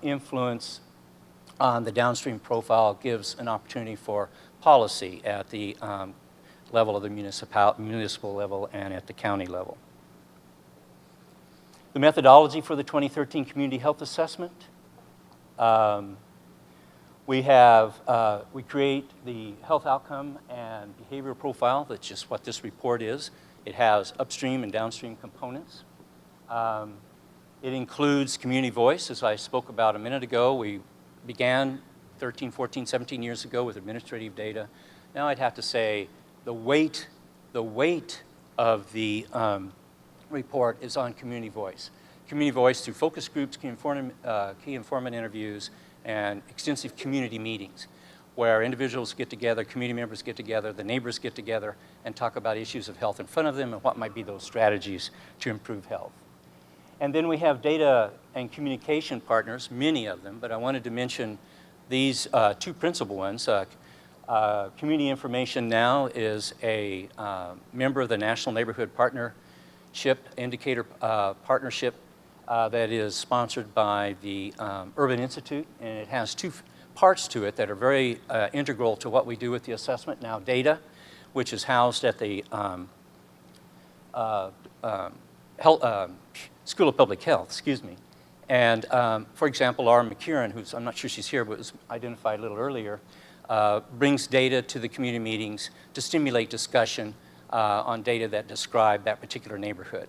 influence on the downstream profile gives an opportunity for policy at the level of the municipal level and at the county level. The methodology for the 2013 Community Health Assessment. We create the health outcome and behavioral profile. That's just what this report is. It has upstream and downstream components. It includes community voice, as I spoke about a minute ago. We began 13, 14, 17 years ago with administrative data. Now I'd have to say the weight of the report is on community voice. Community voice through focus groups, key informant interviews, and extensive community meetings where individuals get together, community members get together, the neighbors get together and talk about issues of health in front of them and what might be those strategies to improve health. And then we have data and communication partners, many of them, but I wanted to mention these two principal ones. Community Information Now is a member of the National Neighborhood Partnership, Indicator Partnership that is sponsored by the Urban Institute, and it has two parts to it that are very integral to what we do with the assessment. Now, data, which is housed at the School of Public Health, And for example, Laura McKieran, who's, I'm not sure she's here, but was identified a little earlier, brings data to the community meetings to stimulate discussion on data that describe that particular neighborhood.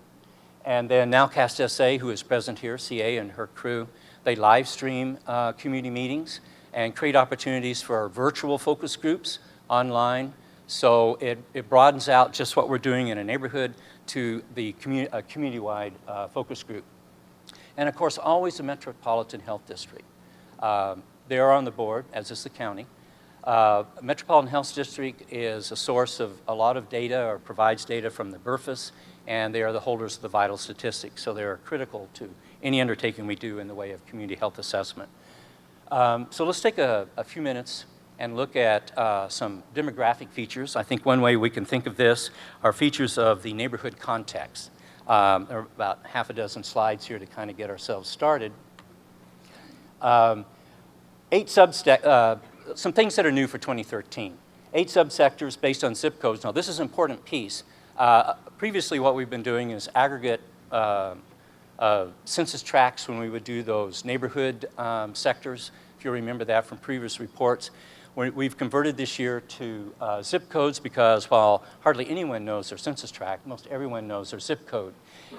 And then Nowcast SA, who is present here, CA and her crew, they live stream community meetings and create opportunities for virtual focus groups online. So it broadens out just what we're doing in a neighborhood to the community-wide focus group. And of course, always the Metropolitan Health District. They are on the board, as is the county. Metropolitan Health District is a source of a lot of data, or provides data from the BRFIS, and they are the holders of the vital statistics. So they are critical to any undertaking we do in the way of community health assessment. So let's take a few minutes and look at some demographic features. I think one way we can think of this are features of the neighborhood context. There are about half a dozen slides here to kind of get ourselves started. Some things that are new for 2013. 8 subsectors based on zip codes. Now, this is an important piece. Previously, what we've been doing is aggregate census tracts when we would do those neighborhood sectors, if you remember that from previous reports. We've converted this year to zip codes because while hardly anyone knows their census tract, most everyone knows their zip code.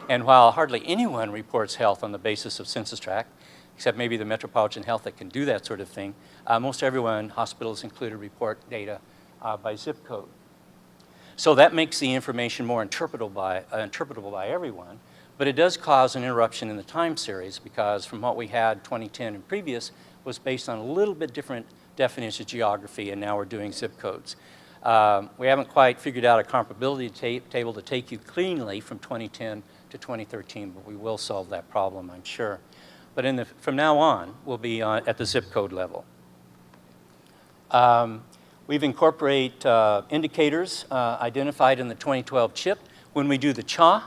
And while hardly anyone reports health on the basis of census tract, except maybe the Metropolitan Health that can do that sort of thing, most everyone, hospitals included, report data by zip code. So that makes the information more interpretable by everyone, but it does cause an interruption in the time series because from what we had 2010 and previous was based on a little bit different definition of geography, and now we're doing zip codes. We haven't quite figured out a comparability table to take you cleanly from 2010 to 2013, but we will solve that problem, I'm sure. But from now on, we'll be at the zip code level. We've incorporated indicators identified in the 2012 CHIP. When we do the CHA,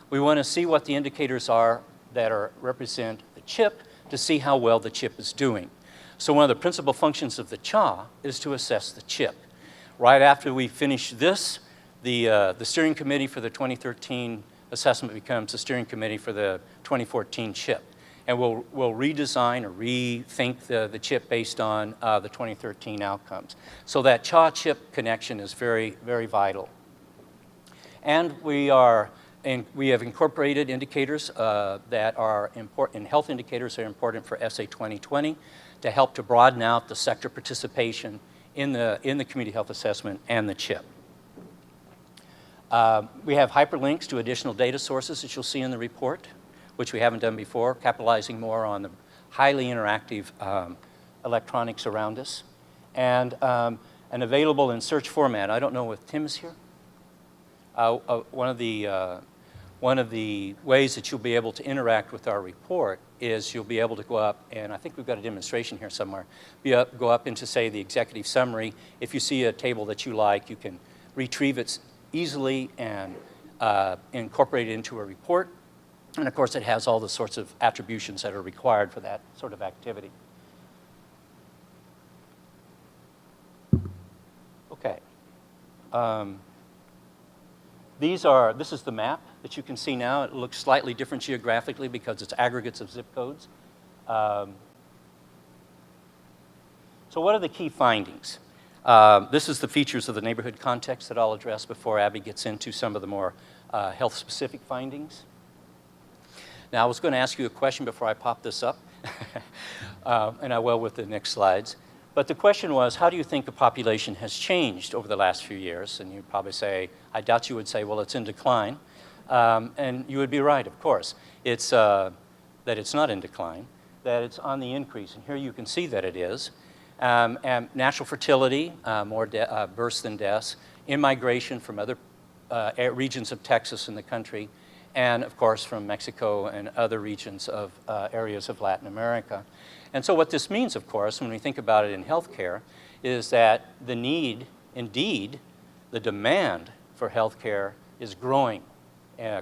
we want to see what the indicators are that represent the CHIP to see how well the CHIP is doing. So one of the principal functions of the CHA is to assess the CHIP. Right after we finish this, the steering committee for the 2013 assessment becomes the steering committee for the 2014 CHIP. And we'll redesign or rethink the CHIP based on the 2013 outcomes. So that CHA-CHIP connection is very, very vital. And we have incorporated indicators that are important, health indicators that are important for SA 2020 to help to broaden out the sector participation in the community health assessment and the CHIP. We have hyperlinks to additional data sources that you'll see in the report, which we haven't done before, capitalizing more on the highly interactive electronics around us, and available in search format. I don't know if Tim is here. One of the ways that you'll be able to interact with our report is you'll be able to go up, and I think we've got a demonstration here somewhere, go up into, say, the executive summary. If you see a table that you like, you can retrieve it easily and incorporate it into a report. And of course, it has all the sorts of attributions that are required for that sort of activity. Okay. This is the map that you can see now. It looks slightly different geographically because it's aggregates of zip codes. So what are the key findings? This is the features of the neighborhood context that I'll address before Abby gets into some of the more health-specific findings. Now, I was going to ask you a question before I pop this up, and I will with the next slides. But the question was, how do you think the population has changed over the last few years? And you'd probably say, I doubt you would say, well, it's in decline. And you would be right, of course. It's that it's not in decline, that it's on the increase. And here you can see that it is. And natural fertility, more births than deaths, immigration from other regions of Texas in the country, and of course from Mexico and other regions of areas of Latin America. And so what this means, of course, when we think about it in healthcare, is that the need, indeed, the demand for healthcare is growing,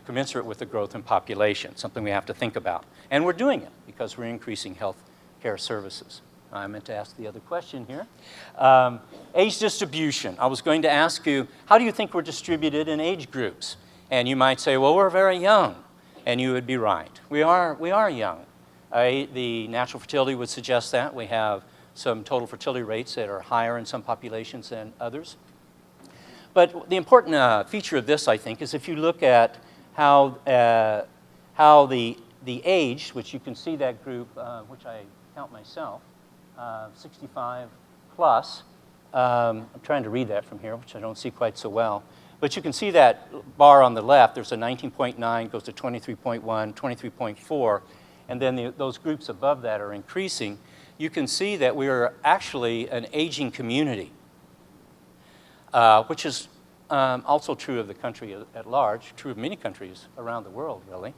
commensurate with the growth in population, something we have to think about. And we're doing it because we're increasing healthcare services. I meant to ask the other question here. Age distribution. I was going to ask you, how do you think we're distributed in age groups? And you might say, well, we're very young. And you would be right. We are young. The natural fertility would suggest that. We have some total fertility rates that are higher in some populations than others. But the important feature of this, I think, is if you look at how the age, which you can see that group, which I count myself, 65 plus. I'm trying to read that from here, which I don't see quite so well. But you can see that bar on the left. There's a 19.9, goes to 23.1, 23.4, and then those groups above that are increasing. You can see that we are actually an aging community, which is also true of the country at large, true of many countries around the world, really.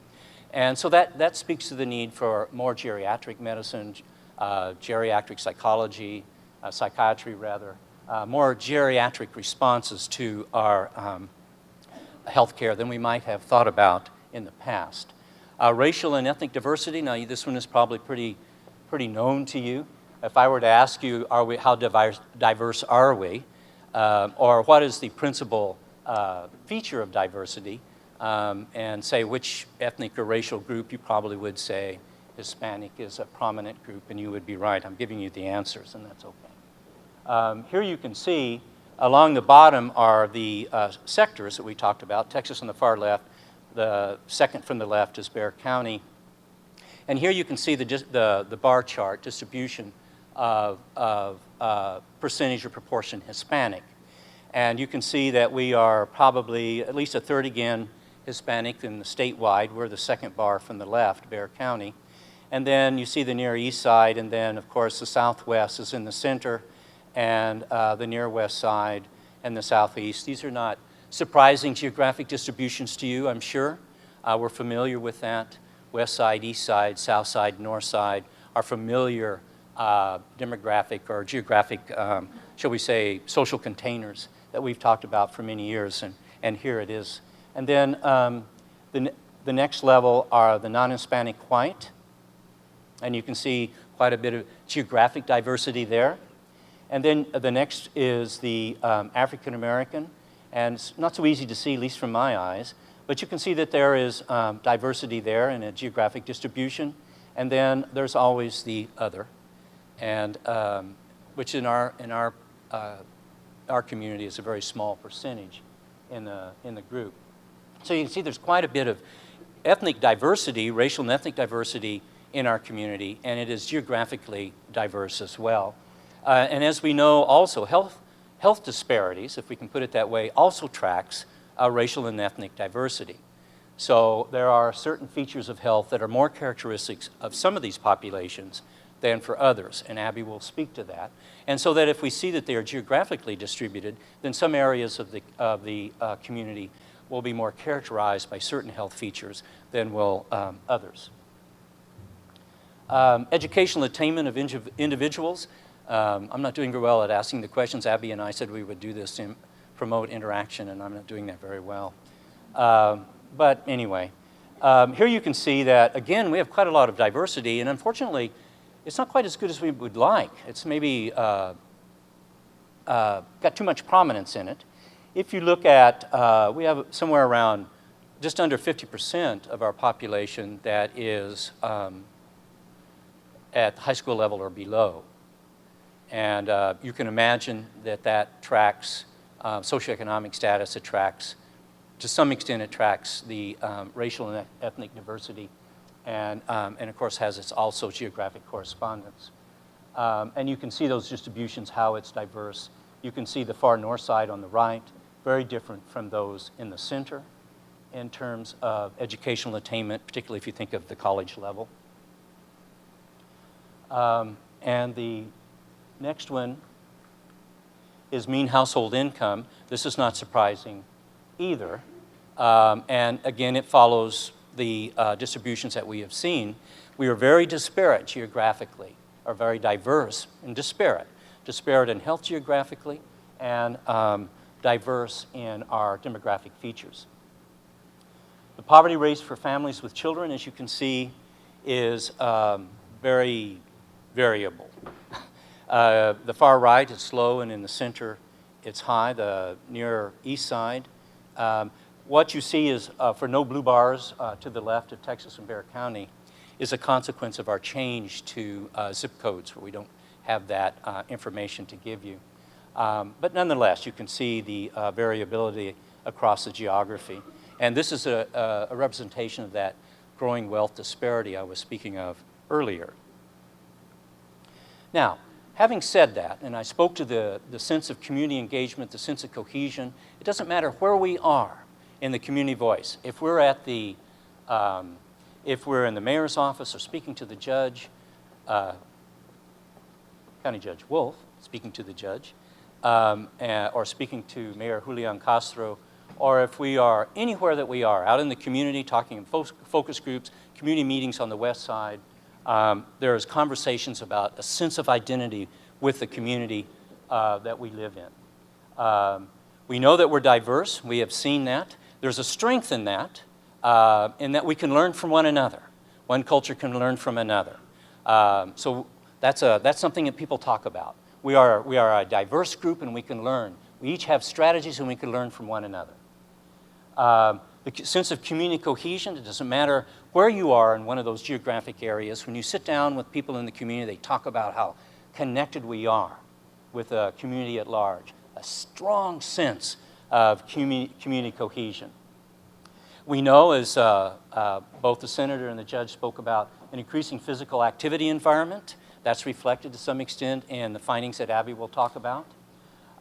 And so that speaks to the need for more geriatric medicine, geriatric psychology, psychiatry rather, more geriatric responses to our health care than we might have thought about in the past. Racial and ethnic diversity, now this one is probably pretty known to you. If I were to ask you, how diverse are we, or what is the principal feature of diversity, and say which ethnic or racial group, you probably would say Hispanic is a prominent group, and you would be right. I'm giving you the answers, and that's okay. Here you can see along the bottom are the sectors that we talked about. Texas on the far left, the second from the left is Bexar County. And here you can see the bar chart distribution of percentage or proportion Hispanic. And you can see that we are probably at least a third again Hispanic in the statewide. We're the second bar from the left, Bexar County. And then you see the Near East Side, and then of course the Southwest is in the center, and the Near West Side and the Southeast. These are not surprising geographic distributions to you, I'm sure. We're familiar with that. West Side, East Side, South Side, North Side are familiar demographic or geographic, shall we say, social containers that we've talked about for many years, and here it is. And then the next level are the non-Hispanic white, and you can see quite a bit of geographic diversity there. And then the next is the African American, and it's not so easy to see, at least from my eyes, but you can see that there is diversity there in a geographic distribution, and then there's always the other, and which in our community is a very small percentage in the group. So you can see there's quite a bit of ethnic diversity, racial and ethnic diversity in our community, and it is geographically diverse as well. And as we know also, health disparities, if we can put it that way, also tracks racial and ethnic diversity. So there are certain features of health that are more characteristics of some of these populations than for others, and Abby will speak to that. And so that if we see that they are geographically distributed, then some areas of the community will be more characterized by certain health features than will others. Educational attainment of individuals. I'm not doing very well at asking the questions. Abby and I said we would do this to promote interaction, and I'm not doing that very well. But anyway, here you can see that, again, we have quite a lot of diversity, and unfortunately, it's not quite as good as we would like. It's maybe got too much prominence in it. If you look at, we have somewhere around just under 50% of our population that is at high school level or below. And you can imagine that that tracks socioeconomic status, it tracks, to some extent, it tracks the racial and ethnic diversity, and of course has its also geographic correspondence. And you can see those distributions, how it's diverse. You can see the far north side on the right, very different from those in the center in terms of educational attainment, particularly if you think of the college level. And the next one is mean household income. This is not surprising either. And again, it follows the distributions that we have seen. We are very disparate geographically, or very diverse and disparate. Disparate in health geographically and diverse in our demographic features. The poverty rate for families with children, as you can see, is very variable. The far right is low, and in the center it's high, the near east side. What you see is, for no blue bars to the left of Texas and Bexar County, is a consequence of our change to zip codes, where we don't have that information to give you. But nonetheless, you can see the variability across the geography. And this is a representation of that growing wealth disparity I was speaking of earlier. Now, having said that, and I spoke to the sense of community engagement, the sense of cohesion, it doesn't matter where we are in the community voice. If we're at the, if we're in the mayor's office or speaking to the judge, County Judge Wolf, speaking to the judge, or speaking to Mayor Julian Castro, or if we are anywhere that we are, out in the community talking in focus groups, community meetings on the west side, there's conversations about a sense of identity with the community that we live in. We know that we're diverse. We have seen that. There's a strength in that we can learn from one another. One culture can learn from another. So that's something that people talk about. We are a diverse group and we can learn. We each have strategies and we can learn from one another. The sense of community cohesion, it doesn't matter where you are in one of those geographic areas. When you sit down with people in the community, they talk about how connected we are with the community at large. A strong sense of community cohesion. We know, as both the senator and the judge spoke about, an increasing physical activity environment. That's reflected to some extent in the findings that Abby will talk about.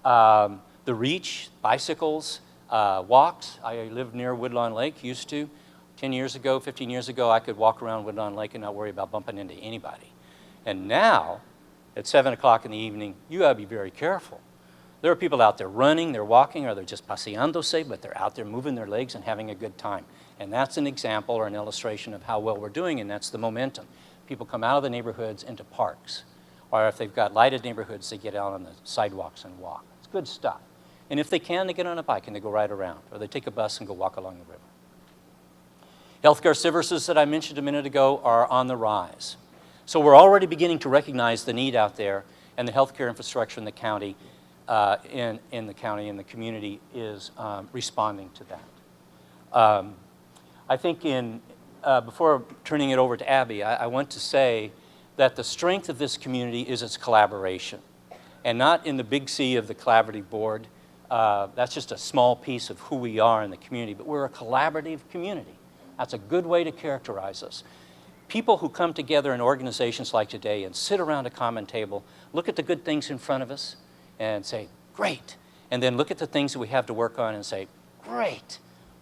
The reach, bicycles, walks. I lived near Woodlawn Lake, used to. 10 years ago, 15 years ago, I could walk around Woodlawn Lake and not worry about bumping into anybody. And now, at 7 o'clock in the evening, you gotta be very careful. There are people out there running, they're walking, or they're just paseándose, but they're out there moving their legs and having a good time. And that's an example or an illustration of how well we're doing, and that's the momentum. People come out of the neighborhoods into parks. Or if they've got lighted neighborhoods, they get out on the sidewalks and walk. It's good stuff. And if they can, they get on a bike and they go ride around, or they take a bus and go walk along the river. Healthcare services that I mentioned a minute ago are on the rise. So we're already beginning to recognize the need out there, and the healthcare infrastructure in the county, in the county and the community is responding to that. I think before turning it over to Abby, I want to say that the strength of this community is its collaboration, and not in the big C of the collaborative board. That's just a small piece of who we are in the community, but we're a collaborative community. That's a good way to characterize us. People who come together in organizations like today and sit around a common table, look at the good things in front of us and say, great. And then look at the things that we have to work on and say, great.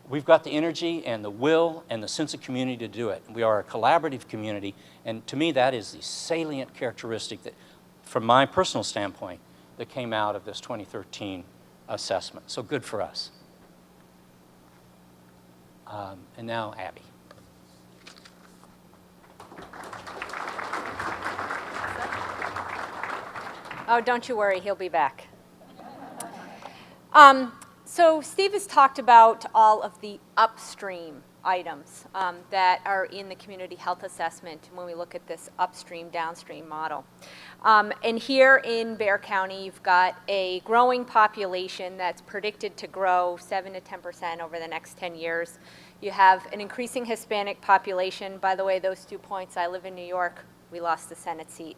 We've got the energy and the will and the sense of community to do it. We are a collaborative community, and to me that is the salient characteristic that, from my personal standpoint, that came out of this 2013 assessment. So good for us. And now Abby. Oh, don't you worry, he'll be back. So Steve has talked about all of the upstream items that are in the community health assessment when we look at this upstream, downstream model. And here in Bexar County, you've got a growing population that's predicted to grow 7 to 10% over the next 10 years. You have an increasing Hispanic population. By the way, those 2 points, I live in New York, we lost the Senate seat.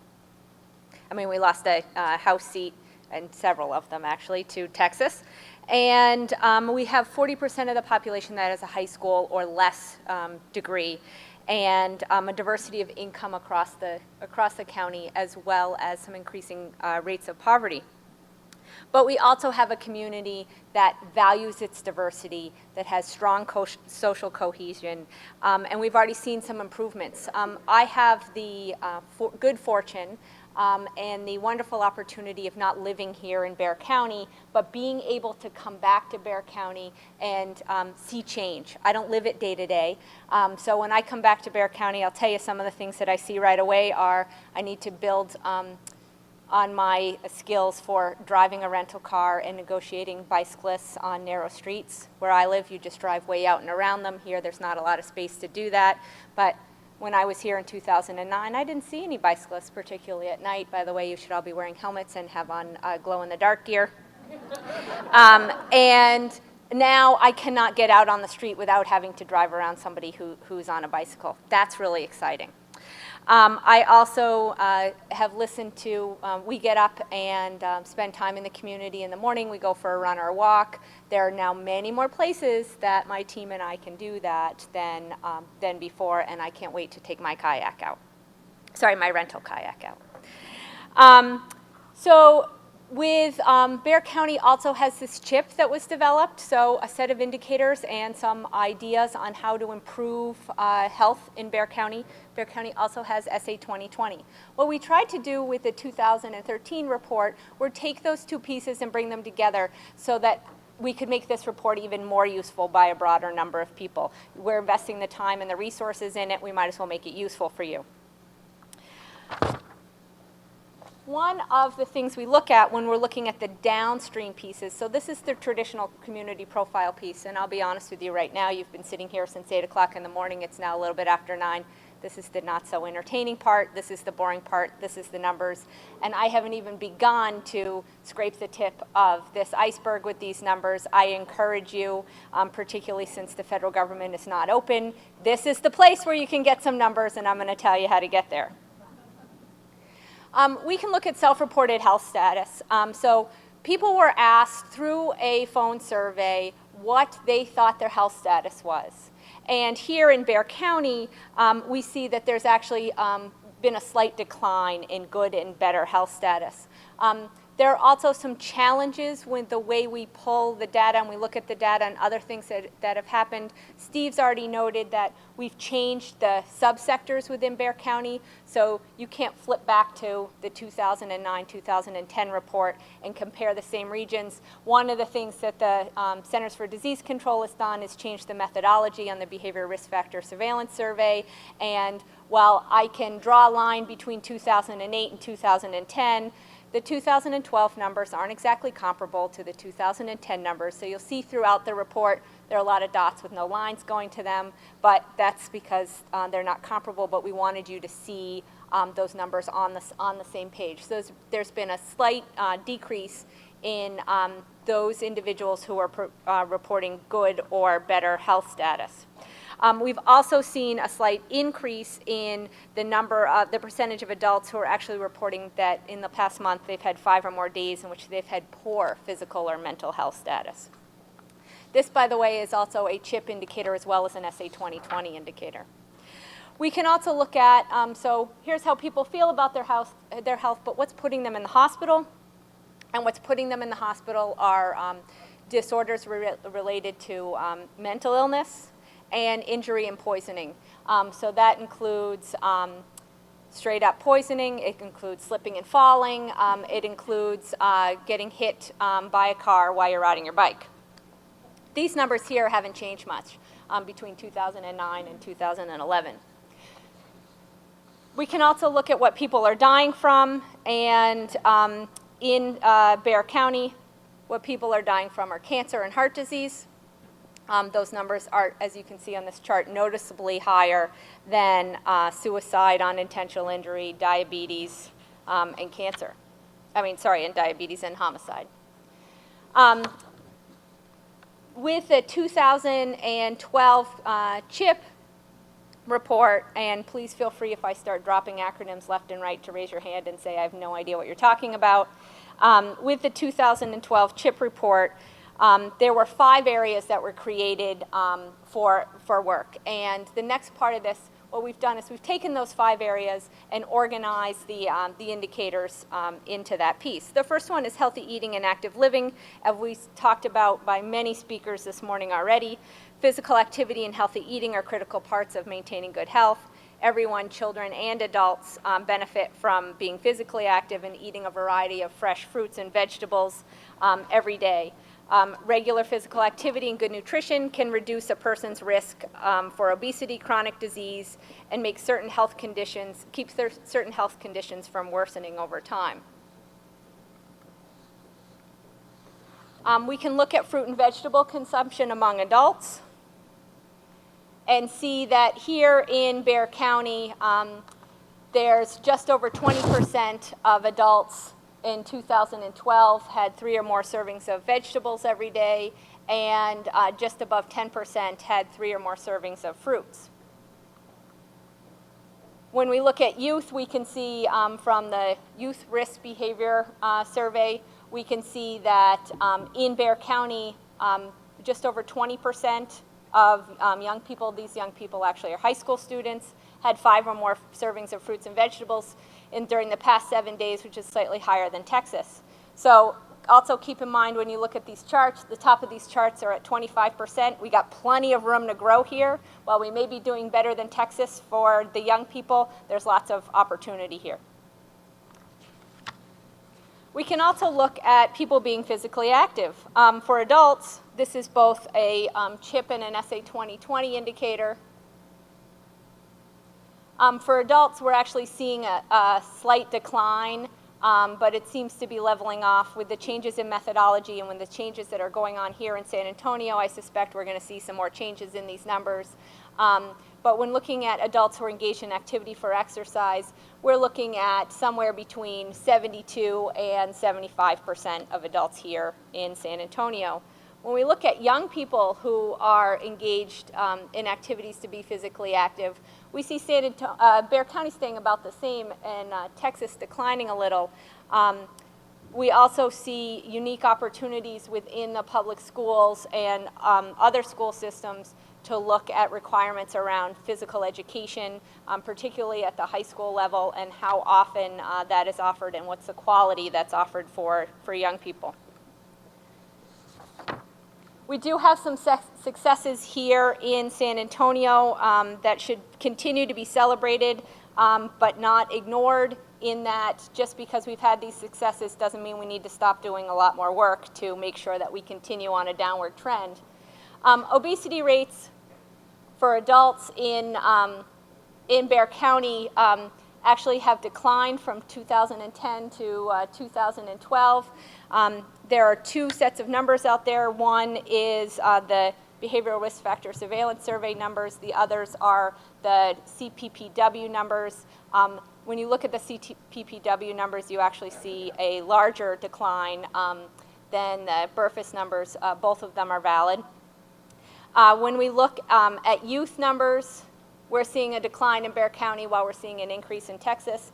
We lost a House seat, and several of them actually, to Texas. And we have 40% of the population that has a high school or less degree, and a diversity of income across the county, as well as some increasing rates of poverty. But we also have a community that values its diversity, that has strong social cohesion, and we've already seen some improvements. I have the good fortune and the wonderful opportunity of not living here in Bexar County, but being able to come back to Bexar County and see change. I don't live it day to day, so when I come back to Bexar County, I'll tell you some of the things that I see right away are I need to build on my skills for driving a rental car and negotiating bicyclists on narrow streets. Where I live, you just drive way out and around them. Here, there's not a lot of space to do that, but when I was here in 2009, I didn't see any bicyclists, particularly at night. By the way, you should all be wearing helmets and have on glow-in-the-dark gear. And now I cannot get out on the street without having to drive around somebody who's on a bicycle. That's really exciting. I also have listened to, we get up and spend time in the community in the morning. We go for a run or a walk. There are now many more places that my team and I can do that than before, and I can't wait to take my kayak out. Sorry, my rental kayak out. Bear County also has this chip that was developed, so a set of indicators and some ideas on how to improve health in Bear County. Bear County also has SA 2020. What we tried to do with the 2013 report were take those two pieces and bring them together so that we could make this report even more useful by a broader number of people. We're investing the time and the resources in it, we might as well make it useful for you. One of the things we look at when we're looking at the downstream pieces, so this is the traditional community profile piece, and I'll be honest with you right now, you've been sitting here since 8 o'clock in the morning, it's now a little bit after 9. This is the not so entertaining part, this is the boring part, this is the numbers, and I haven't even begun to scrape the tip of this iceberg with these numbers. I encourage you, particularly since the federal government is not open, this is the place where you can get some numbers, and I'm going to tell you how to get there. We can look at self-reported health status. So people were asked through a phone survey what they thought their health status was. And here in Bear County, we see that there's actually been a slight decline in good and better health status. There are also some challenges with the way we pull the data and we look at the data and other things that have happened. Steve's already noted that we've changed the subsectors within Bear County, so you can't flip back to the 2009-2010 report and compare the same regions. One of the things that the Centers for Disease Control has done is change the methodology on the Behavior Risk Factor Surveillance Survey, and while I can draw a line between 2008 and 2010, the 2012 numbers aren't exactly comparable to the 2010 numbers, so you'll see throughout the report there are a lot of dots with no lines going to them, but that's because they're not comparable, but we wanted you to see those numbers on the same page. So there's been a slight decrease in those individuals who are reporting good or better health status. We've also seen a slight increase in the percentage of adults who are actually reporting that in the past month they've had 5 or more days in which they've had poor physical or mental health status. This, by the way, is also a CHIP indicator as well as an SA 2020 indicator. We can also look at, so here's how people feel about their health, but what's putting them in the hospital? And what's putting them in the hospital are disorders related to mental illness and injury and poisoning. So that includes straight up poisoning, it includes slipping and falling, it includes getting hit by a car while you're riding your bike. These numbers here haven't changed much between 2009 and 2011. We can also look at what people are dying from, and in Bear County, what people are dying from are cancer and heart disease. Those numbers are, as you can see on this chart, noticeably higher than suicide, unintentional injury, diabetes, and cancer. And diabetes and homicide. With the 2012 CHIP report, and please feel free if I start dropping acronyms left and right to raise your hand and say I have no idea what you're talking about. With the 2012 CHIP report, there were 5 areas that were created for work. And the next part of this, what we've done is we've taken those 5 areas and organized the indicators into that piece. The first one is healthy eating and active living, as we talked about by many speakers this morning already. Physical activity and healthy eating are critical parts of maintaining good health. Everyone, children and adults, benefit from being physically active and eating a variety of fresh fruits and vegetables every day. Regular physical activity and good nutrition can reduce a person's risk for obesity, chronic disease, and make certain health conditions, certain health conditions from worsening over time. We can look at fruit and vegetable consumption among adults and see that here in Bear County, there's just over 20% of adults in 2012 had 3 or more servings of vegetables every day, and just above 10% had 3 or more servings of fruits. When we look at youth, we can see from the Youth Risk Behavior Survey, we can see that in Bexar County, just over 20% of young people, these young people actually are high school students, had 5 or more servings of fruits and vegetables during the past 7 days, which is slightly higher than Texas. So also keep in mind when you look at these charts, the top of these charts are at 25%. We got plenty of room to grow here. While we may be doing better than Texas for the young people, there's lots of opportunity here. We can also look at people being physically active. For adults, this is both a CHIP and an SA 2020 indicator. For adults, we're actually seeing a slight decline, but it seems to be leveling off with the changes in methodology and with the changes that are going on here in San Antonio. I suspect we're going to see some more changes in these numbers. But when looking at adults who are engaged in activity for exercise, we're looking at somewhere between 72 and 75% of adults here in San Antonio. When we look at young people who are engaged in activities to be physically active, we see Bexar County staying about the same and Texas declining a little. We also see unique opportunities within the public schools and other school systems to look at requirements around physical education, particularly at the high school level, and how often that is offered and what's the quality that's offered for young people. We do have some successes here in San Antonio that should continue to be celebrated, but not ignored, in that just because we've had these successes doesn't mean we need to stop doing a lot more work to make sure that we continue on a downward trend. Obesity rates for adults in Bexar County actually have declined from 2010 to 2012. There are 2 sets of numbers out there. One is the Behavioral Risk Factor Surveillance Survey numbers. The others are the CPPW numbers. When you look at the CPPW numbers, you actually see a larger decline than the BRFIS numbers. Both of them are valid. When we look at youth numbers, we're seeing a decline in Bexar County while we're seeing an increase in Texas.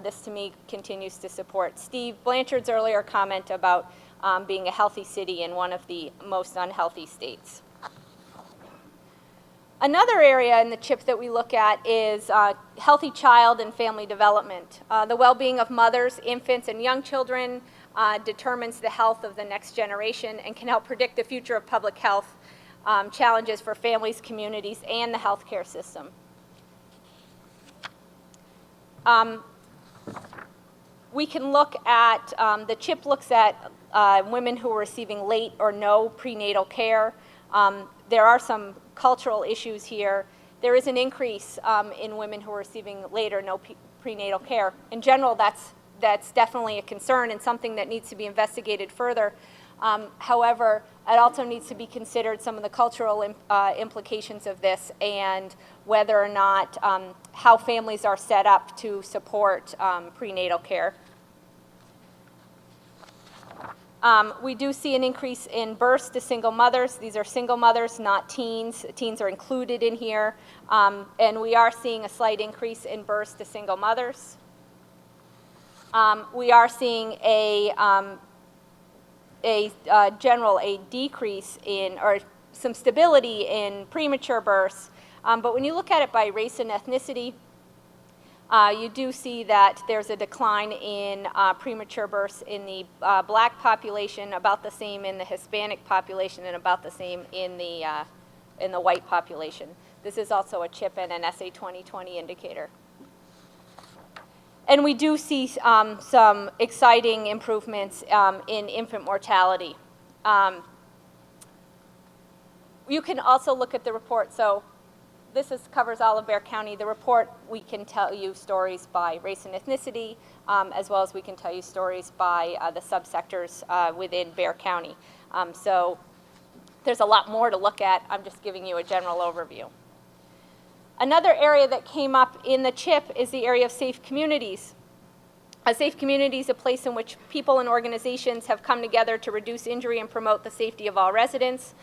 This, to me, continues to support Steve Blanchard's earlier comment about being a healthy city in one of the most unhealthy states. Another area in the CHIP that we look at is healthy child and family development. The well-being of mothers, infants, and young children determines the health of the next generation and can help predict the future of public health challenges for families, communities, and the healthcare system. We can look at, the CHIP looks at women who are receiving late or no prenatal care. There are some cultural issues here. There is an increase in women who are receiving late or no prenatal care. In general, that's definitely a concern and something that needs to be investigated further. However, it also needs to be considered some of the cultural implications of this and whether or not how families are set up to support prenatal care. We do see an increase in births to single mothers. These are single mothers, not teens. Teens are included in here. And we are seeing a slight increase in births to single mothers. We are seeing a decrease in, or some stability in premature births. But when you look at it by race and ethnicity, you do see that there's a decline in premature births in the black population, about the same in the Hispanic population, and about the same in the white population. This is also a CHIP and an SA 2020 indicator. And we do see some exciting improvements in infant mortality. You can also look at the report. So this covers all of Bexar County. The report, we can tell you stories by race and ethnicity, as well as we can tell you stories by the subsectors within Bexar County. So there's a lot more to look at. I'm just giving you a general overview. Another area that came up in the CHIP is the area of safe communities. A safe community is a place in which people and organizations have come together to reduce injury and promote the safety of all residents.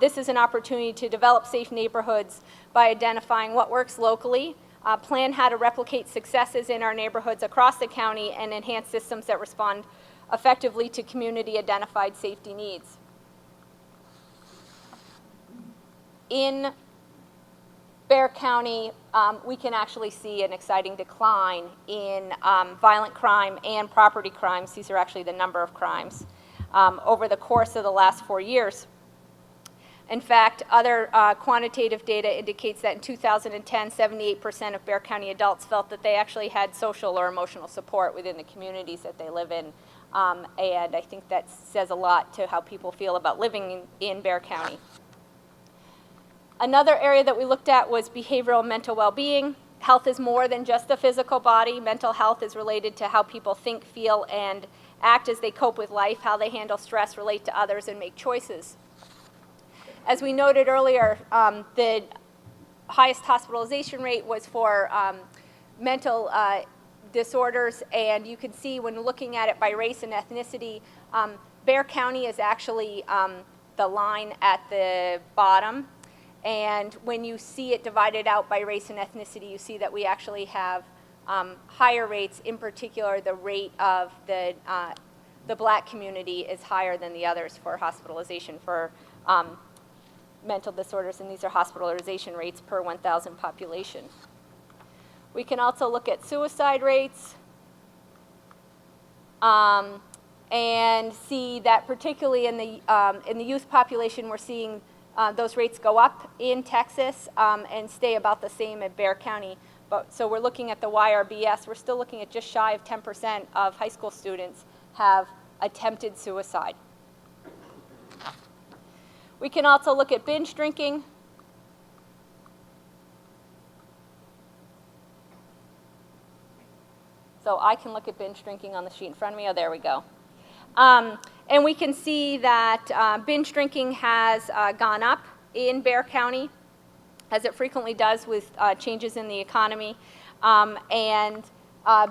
This is an opportunity to develop safe neighborhoods by identifying what works locally, plan how to replicate successes in our neighborhoods across the county and enhance systems that respond effectively to community-identified safety needs. In Bexar County, we can actually see an exciting decline in violent crime and property crimes. These are actually the number of crimes over the course of the last 4 years. In fact, other quantitative data indicates that in 2010, 78% of Bexar County adults felt that they actually had social or emotional support within the communities that they live in. And I think that says a lot to how people feel about living in Bexar County. Another area that we looked at was behavioral and mental well-being. Health is more than just the physical body. Mental health is related to how people think, feel, and act as they cope with life, how they handle stress, relate to others, and make choices. As we noted earlier, the highest hospitalization rate was for mental disorders, and you can see when looking at it by race and ethnicity, Bexar County is actually the line at the bottom. And when you see it divided out by race and ethnicity, you see that we actually have higher rates. In particular, the rate of the black community is higher than the others for hospitalization for mental disorders, and these are hospitalization rates per 1,000 population. We can also look at suicide rates and see that particularly in the youth population, we're seeing those rates go up in Texas and stay about the same at Bexar County. So we're looking at the YRBS. We're still looking at just shy of 10% of high school students have attempted suicide. We can also look at binge drinking. So I can look at binge drinking on the sheet in front of me. Oh, there we go. And we can see that binge drinking has gone up in Bexar County, as it frequently does with changes in the economy, and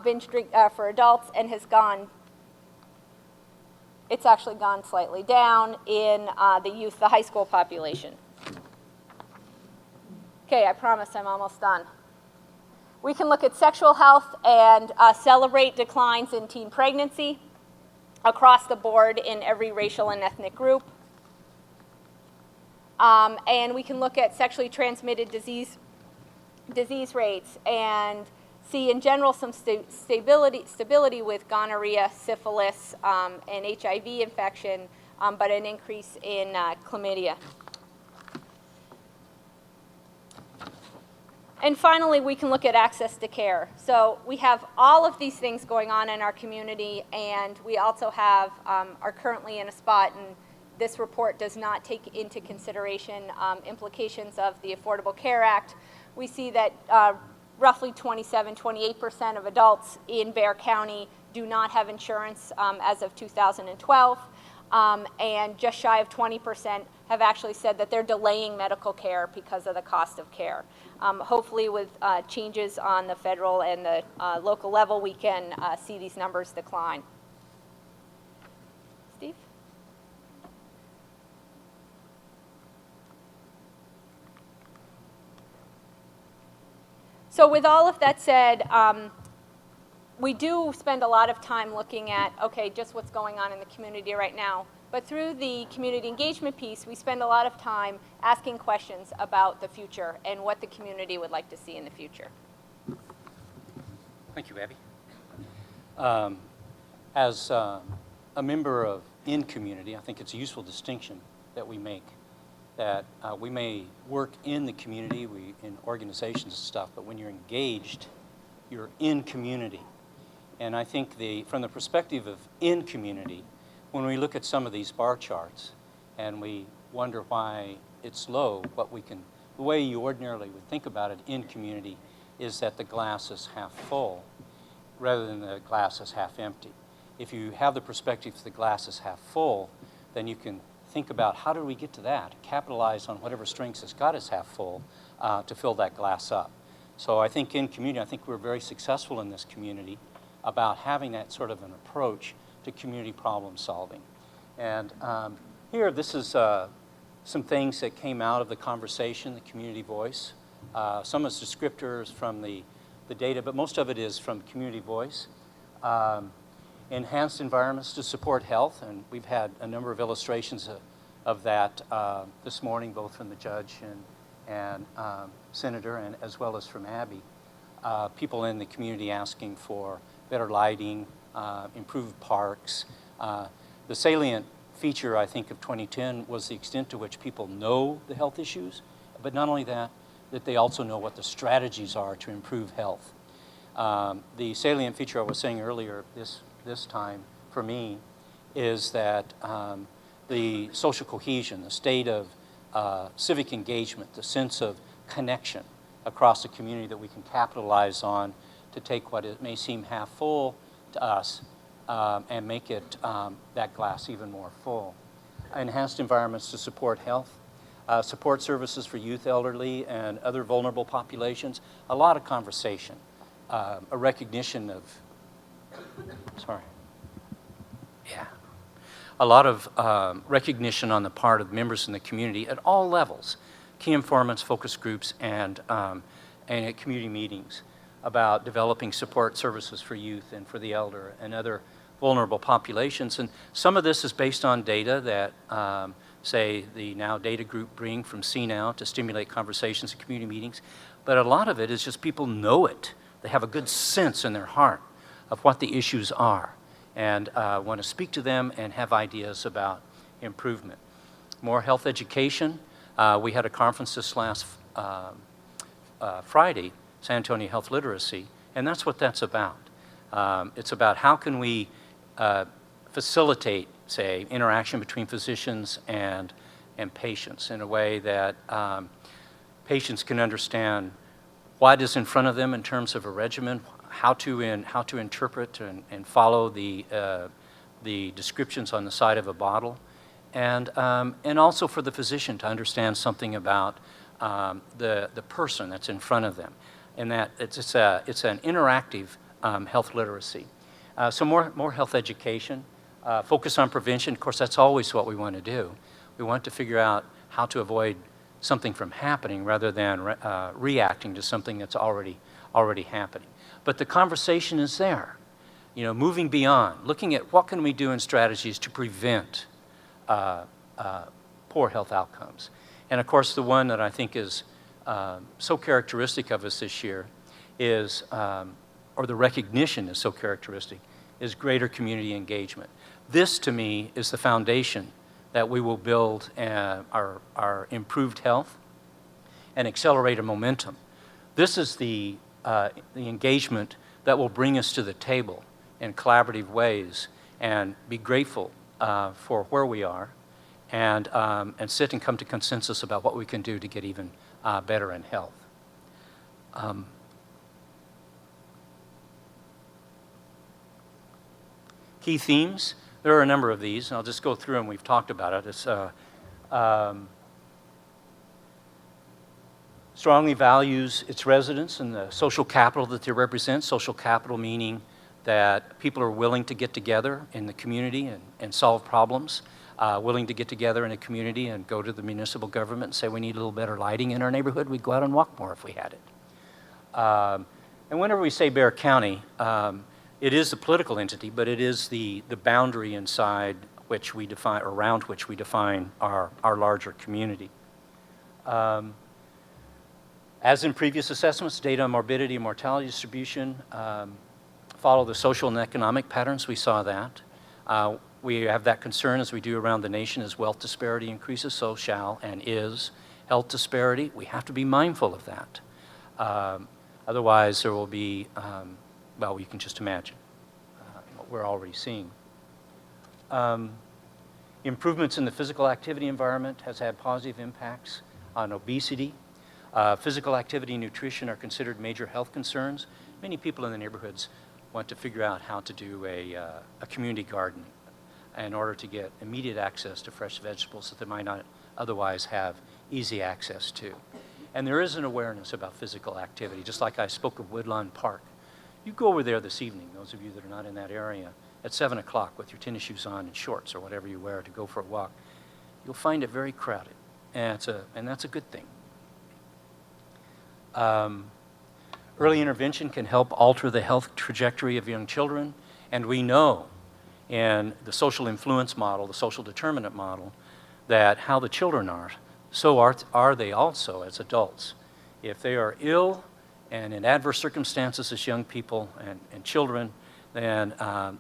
binge drink for adults, and has gone, it's actually gone slightly down in the youth, the high school population. Okay, I promise I'm almost done. We can look at sexual health and celebrate declines in teen pregnancy across the board in every racial and ethnic group. And we can look at sexually transmitted disease rates and see in general some stability with gonorrhea, syphilis, and HIV infection, but an increase in chlamydia. And finally, we can look at access to care. So we have all of these things going on in our community, and we also have, are currently in a spot, and this report does not take into consideration implications of the Affordable Care Act. We see that roughly 28% of adults in Bexar County do not have insurance as of 2012, and just shy of 20% have actually said that they're delaying medical care because of the cost of care. Hopefully with changes on the federal and the local level, we can see these numbers decline. Steve? So with all of that said, we do spend a lot of time looking at, okay, just what's going on in the community right now. But through the community engagement piece, we spend a lot of time asking questions about the future and what the community would like to see in the future. Thank you, Abby. As a member of in community, I think it's a useful distinction that we make, that we may work in the community, in organizations and stuff, but when you're engaged, you're in community. And I think from the perspective of in community, when we look at some of these bar charts and we wonder why it's low, the way you ordinarily would think about it in community is that the glass is half full rather than the glass is half empty. If you have the perspective the glass is half full, then you can think about how do we get to that, capitalize on whatever strengths it's got as half full to fill that glass up. So I think in community, I think we're very successful in this community about having that sort of an approach to community problem solving. And here, this is some things that came out of the conversation, the community voice. Some is descriptors from the data, but most of it is from community voice. Enhanced environments to support health, and we've had a number of illustrations of that this morning, both from the judge and senator, and as well as from Abby. People in the community asking for better lighting, improved parks. The salient feature, I think, of 2010 was the extent to which people know the health issues, but not only that they also know what the strategies are to improve health. The salient feature I was saying earlier this time for me is that the social cohesion, the state of civic engagement, the sense of connection across the community that we can capitalize on to take what it may seem half full to us and make it that glass even more full. Enhanced environments to support health, support services for youth, elderly, and other vulnerable populations. A lot of conversation, a recognition of, a lot of recognition on the part of members in the community at all levels, key informants, focus groups, and at community meetings about developing support services for youth and for the elder and other vulnerable populations. And some of this is based on data that, say, the Now Data Group bring from CNOW to stimulate conversations at community meetings. But a lot of it is just people know it. They have a good sense in their heart of what the issues are and want to speak to them and have ideas about improvement. More health education. We had a conference this last Friday, San Antonio Health Literacy, and that's what that's about. It's about how can we facilitate, say, interaction between physicians and patients in a way that patients can understand what is in front of them in terms of a regimen, how to interpret and follow the descriptions on the side of a bottle, and also for the physician to understand something about the person that's in front of them, and that it's an interactive health literacy. So more health education, focus on prevention. Of course, that's always what we want to do. We want to figure out how to avoid something from happening rather than reacting to something that's already happening. But the conversation is there, moving beyond, looking at what can we do in strategies to prevent poor health outcomes. And of course, the one that I think is so characteristic of us this year is, or the recognition is so characteristic, is greater community engagement. This, to me, is the foundation that we will build our improved health and accelerate a momentum. This is the engagement that will bring us to the table in collaborative ways and be grateful for where we are and sit and come to consensus about what we can do to get even better in health. Key themes. There are a number of these, and I'll just go through them. We've talked about it. It's strongly values its residents and the social capital that they represent. Social capital meaning that people are willing to get together in the community and solve problems, willing to get together in a community and go to the municipal government and say we need a little better lighting in our neighborhood. We'd go out and walk more if we had it. And whenever we say Bexar County, it is a political entity, but it is the boundary inside which we define, or around which we define our larger community. As in previous assessments, data on morbidity and mortality distribution follow the social and economic patterns. We saw that. We have that concern, as we do around the nation, as wealth disparity increases, so shall and is health disparity. We have to be mindful of that. Otherwise, there will be well, you can just imagine what we're already seeing. Improvements in the physical activity environment has had positive impacts on obesity. Physical activity and nutrition are considered major health concerns. Many people in the neighborhoods want to figure out how to do a community garden in order to get immediate access to fresh vegetables that they might not otherwise have easy access to. And there is an awareness about physical activity, just like I spoke of Woodlawn Park. You go over there this evening, those of you that are not in that area, at 7 o'clock with your tennis shoes on and shorts or whatever you wear to go for a walk. You'll find it very crowded, and that's a good thing. Early intervention can help alter the health trajectory of young children, and we know in the social influence model, the social determinant model, that how the children are, so are they also as adults. If they are ill and in adverse circumstances as young people and children, then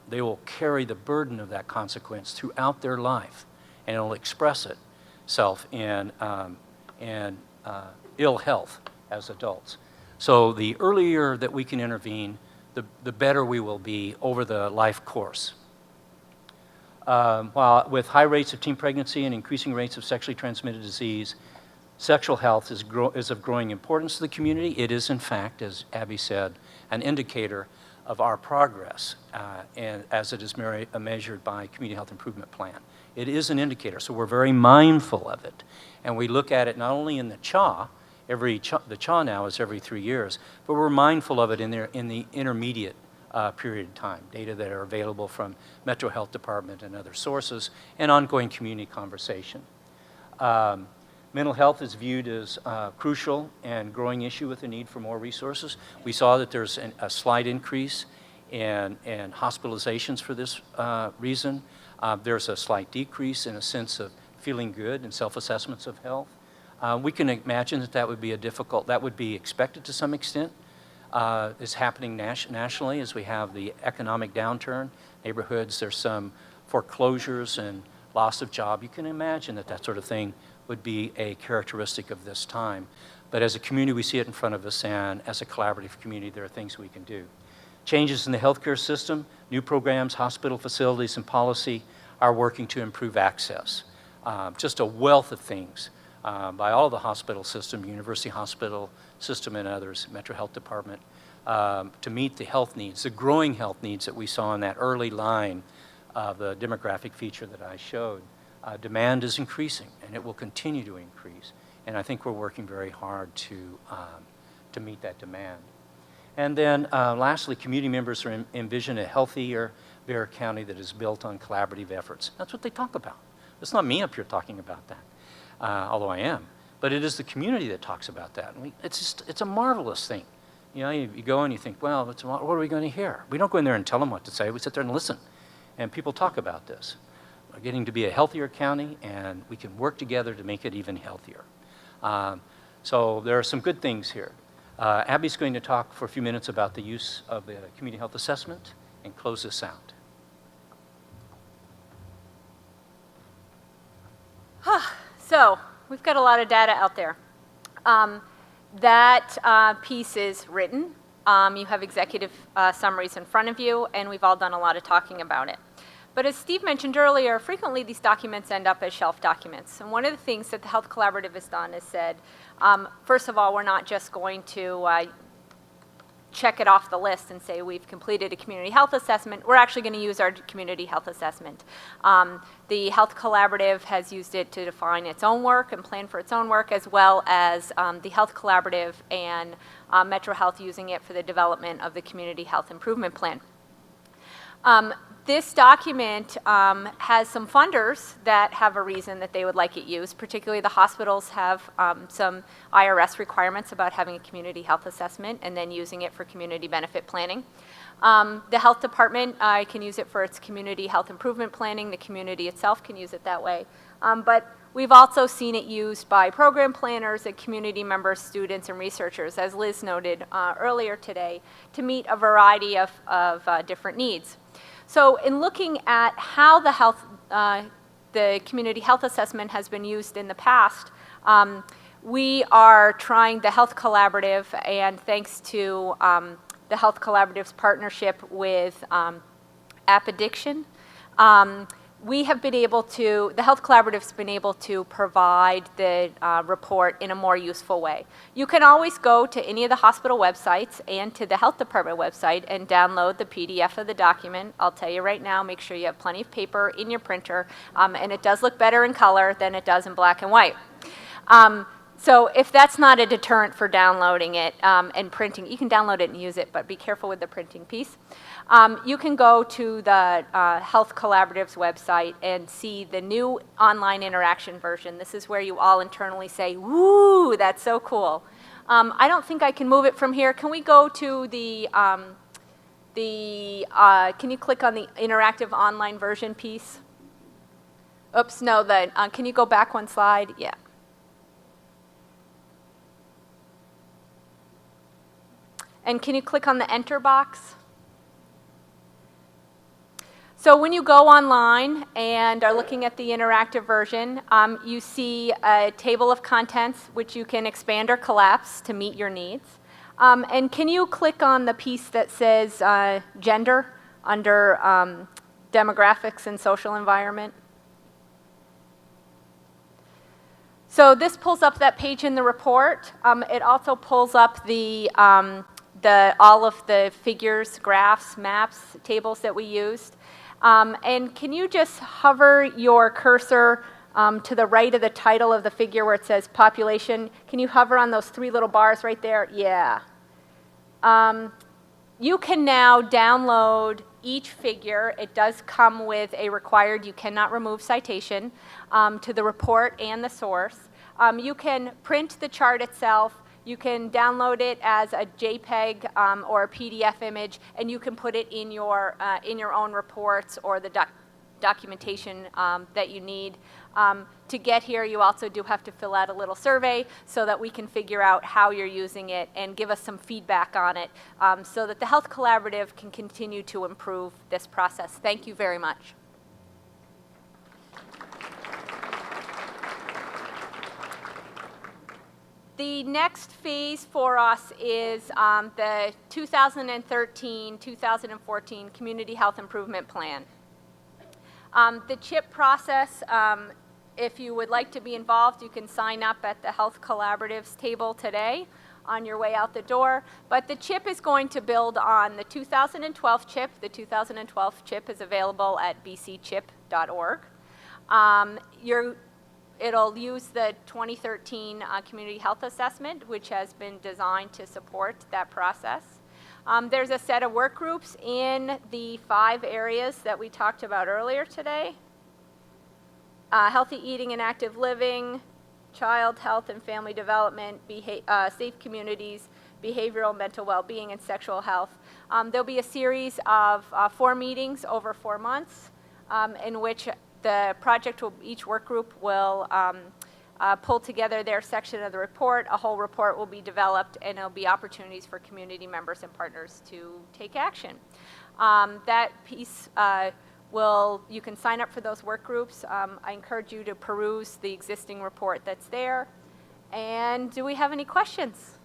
they will carry the burden of that consequence throughout their life, and it will express itself in ill health as adults. So the earlier that we can intervene, the better we will be over the life course. While with high rates of teen pregnancy and increasing rates of sexually transmitted disease, sexual health is of growing importance to the community. It is, in fact, as Abby said, an indicator of our progress, and as it is measured by Community Health Improvement Plan. It is an indicator, so we're very mindful of it. And we look at it not only in the CHA, the CHA now is every 3 years, but we're mindful of it in the intermediate period of time, data that are available from Metro Health Department and other sources, and ongoing community conversation. Mental health is viewed as a crucial and growing issue with the need for more resources. We saw that there's a slight increase in hospitalizations for this reason. There's a slight decrease in a sense of feeling good and self-assessments of health. We can imagine that would be expected to some extent. Is happening nationally as we have the economic downturn. Neighborhoods, there's some foreclosures and loss of job. You can imagine that sort of thing would be a characteristic of this time. But as a community, we see it in front of us, and as a collaborative community, there are things we can do. Changes in the healthcare system, new programs, hospital facilities, and policy are working to improve access. Just a wealth of things by all of the hospital system, University Hospital System and others, Metro Health Department, to meet the health needs, the growing health needs that we saw in that early line of the demographic feature that I showed. Demand is increasing, and it will continue to increase. And I think we're working very hard to meet that demand. And then lastly, community members envision a healthier Bexar County that is built on collaborative efforts. That's what they talk about. It's not me up here talking about that, although I am. But it is the community that talks about that. And it's a marvelous thing. You know, you go and you think, well, what are we going to hear? We don't go in there and tell them what to say. We sit there and listen. And people talk about this. We're getting to be a healthier county, and we can work together to make it even healthier. So there are some good things here. Abby's going to talk for a few minutes about the use of the community health assessment and close this out. So we've got a lot of data out there. That piece is written. You have executive summaries in front of you, and we've all done a lot of talking about it. But as Steve mentioned earlier, frequently these documents end up as shelf documents. And one of the things that the Health Collaborative has done is said, first of all, we're not just going to check it off the list and say we've completed a community health assessment. We're actually going to use our community health assessment. The Health Collaborative has used it to define its own work and plan for its own work, as well as the Health Collaborative and Metro Health using it for the development of the Community Health Improvement Plan. This document has some funders that have a reason that they would like it used. Particularly the hospitals have some IRS requirements about having a community health assessment and then using it for community benefit planning. The health department can use it for its community health improvement planning. The community itself can use it that way. But we've also seen it used by program planners and community members, students, and researchers, as Liz noted earlier today, to meet a variety of different needs. So in looking at how the community health assessment has been used in the past, we are trying the Health Collaborative, and thanks to the Health Collaborative's partnership with App Addiction, we have been able to, the Health Collaborative's been able to provide the report in a more useful way. You can always go to any of the hospital websites and to the health department website and download the PDF of the document. I'll tell you right now, make sure you have plenty of paper in your printer, and it does look better in color than it does in black and white. So if that's not a deterrent for downloading it and printing, you can download it and use it, but be careful with the printing piece. You can go to the Health Collaborative's website and see the new online interaction version. This is where you all internally say, "Woo, that's so cool." I don't think I can move it from here. Can we go to can you click on the interactive online version piece? Oops, no, can you go back one slide? Yeah. And can you click on the enter box? So when you go online and are looking at the interactive version, you see a table of contents which you can expand or collapse to meet your needs. And can you click on the piece that says gender under demographics and social environment? So this pulls up that page in the report. It also pulls up all of the figures, graphs, maps, tables that we used. And can you just hover your cursor to the right of the title of the figure where it says population? Can you hover on those three little bars right there? Yeah. You can now download each figure. It does come with a required, you cannot remove citation, to the report and the source. You can print the chart itself. You can download it as a JPEG or a PDF image, and you can put it in your own reports or the documentation that you need. To get here, you also do have to fill out a little survey so that we can figure out how you're using it and give us some feedback on it so that the Health Collaborative can continue to improve this process. Thank you very much. The next phase for us is the 2013-2014 Community Health Improvement Plan. The CHIP process, if you would like to be involved, you can sign up at the Health Collaboratives table today on your way out the door. But the CHIP is going to build on the 2012 CHIP. The 2012 CHIP is available at bcchip.org. It'll use the 2013 Community Health Assessment, which has been designed to support that process. There's a set of work groups in the 5 areas that we talked about earlier today. Healthy eating and active living, child health and family development, safe communities, behavioral mental well-being, and sexual health. There'll be a series of 4 meetings over 4 months in which the project each work group will pull together their section of the report. A whole report will be developed, and there'll be opportunities for community members and partners to take action. That piece you can sign up for those work groups. I encourage you to peruse the existing report that's there. And do we have any questions?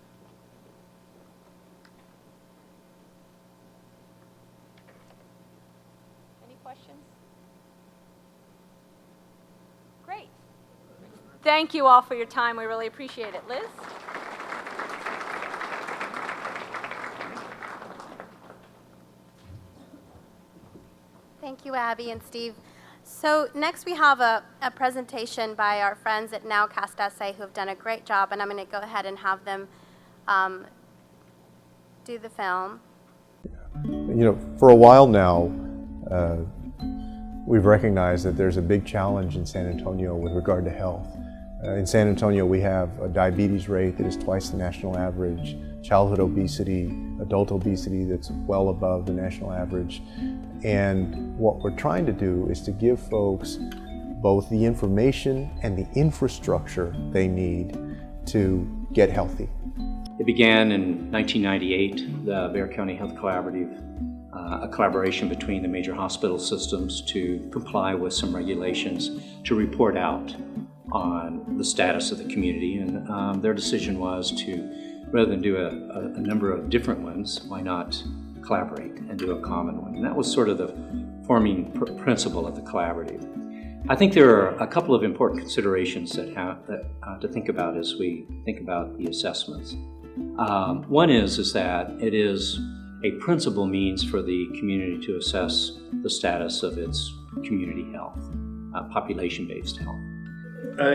Any questions? Great. Thank you all for your time. We really appreciate it. Liz? Thank you, Abby and Steve. So next we have a presentation by our friends at Nowcast SA who have done a great job, and I'm going to go ahead and have them do the film. You know, for a while now, we've recognized that there's a big challenge in San Antonio with regard to health. In San Antonio, we have a diabetes rate that is twice the national average, childhood obesity, adult obesity that's well above the national average. And what we're trying to do is to give folks both the information and the infrastructure they need to get healthy. It began in 1998, the Bexar County Health Collaborative, a collaboration between the major hospital systems to comply with some regulations to report out on the status of the community. And their decision was to, rather than do a number of different ones, why not collaborate and do a common one? And that was sort of the forming principle of the collaborative. I think there are a couple of important considerations to think about as we think about the assessments. One is that it is a principal means for the community to assess the status of its community health, population-based health.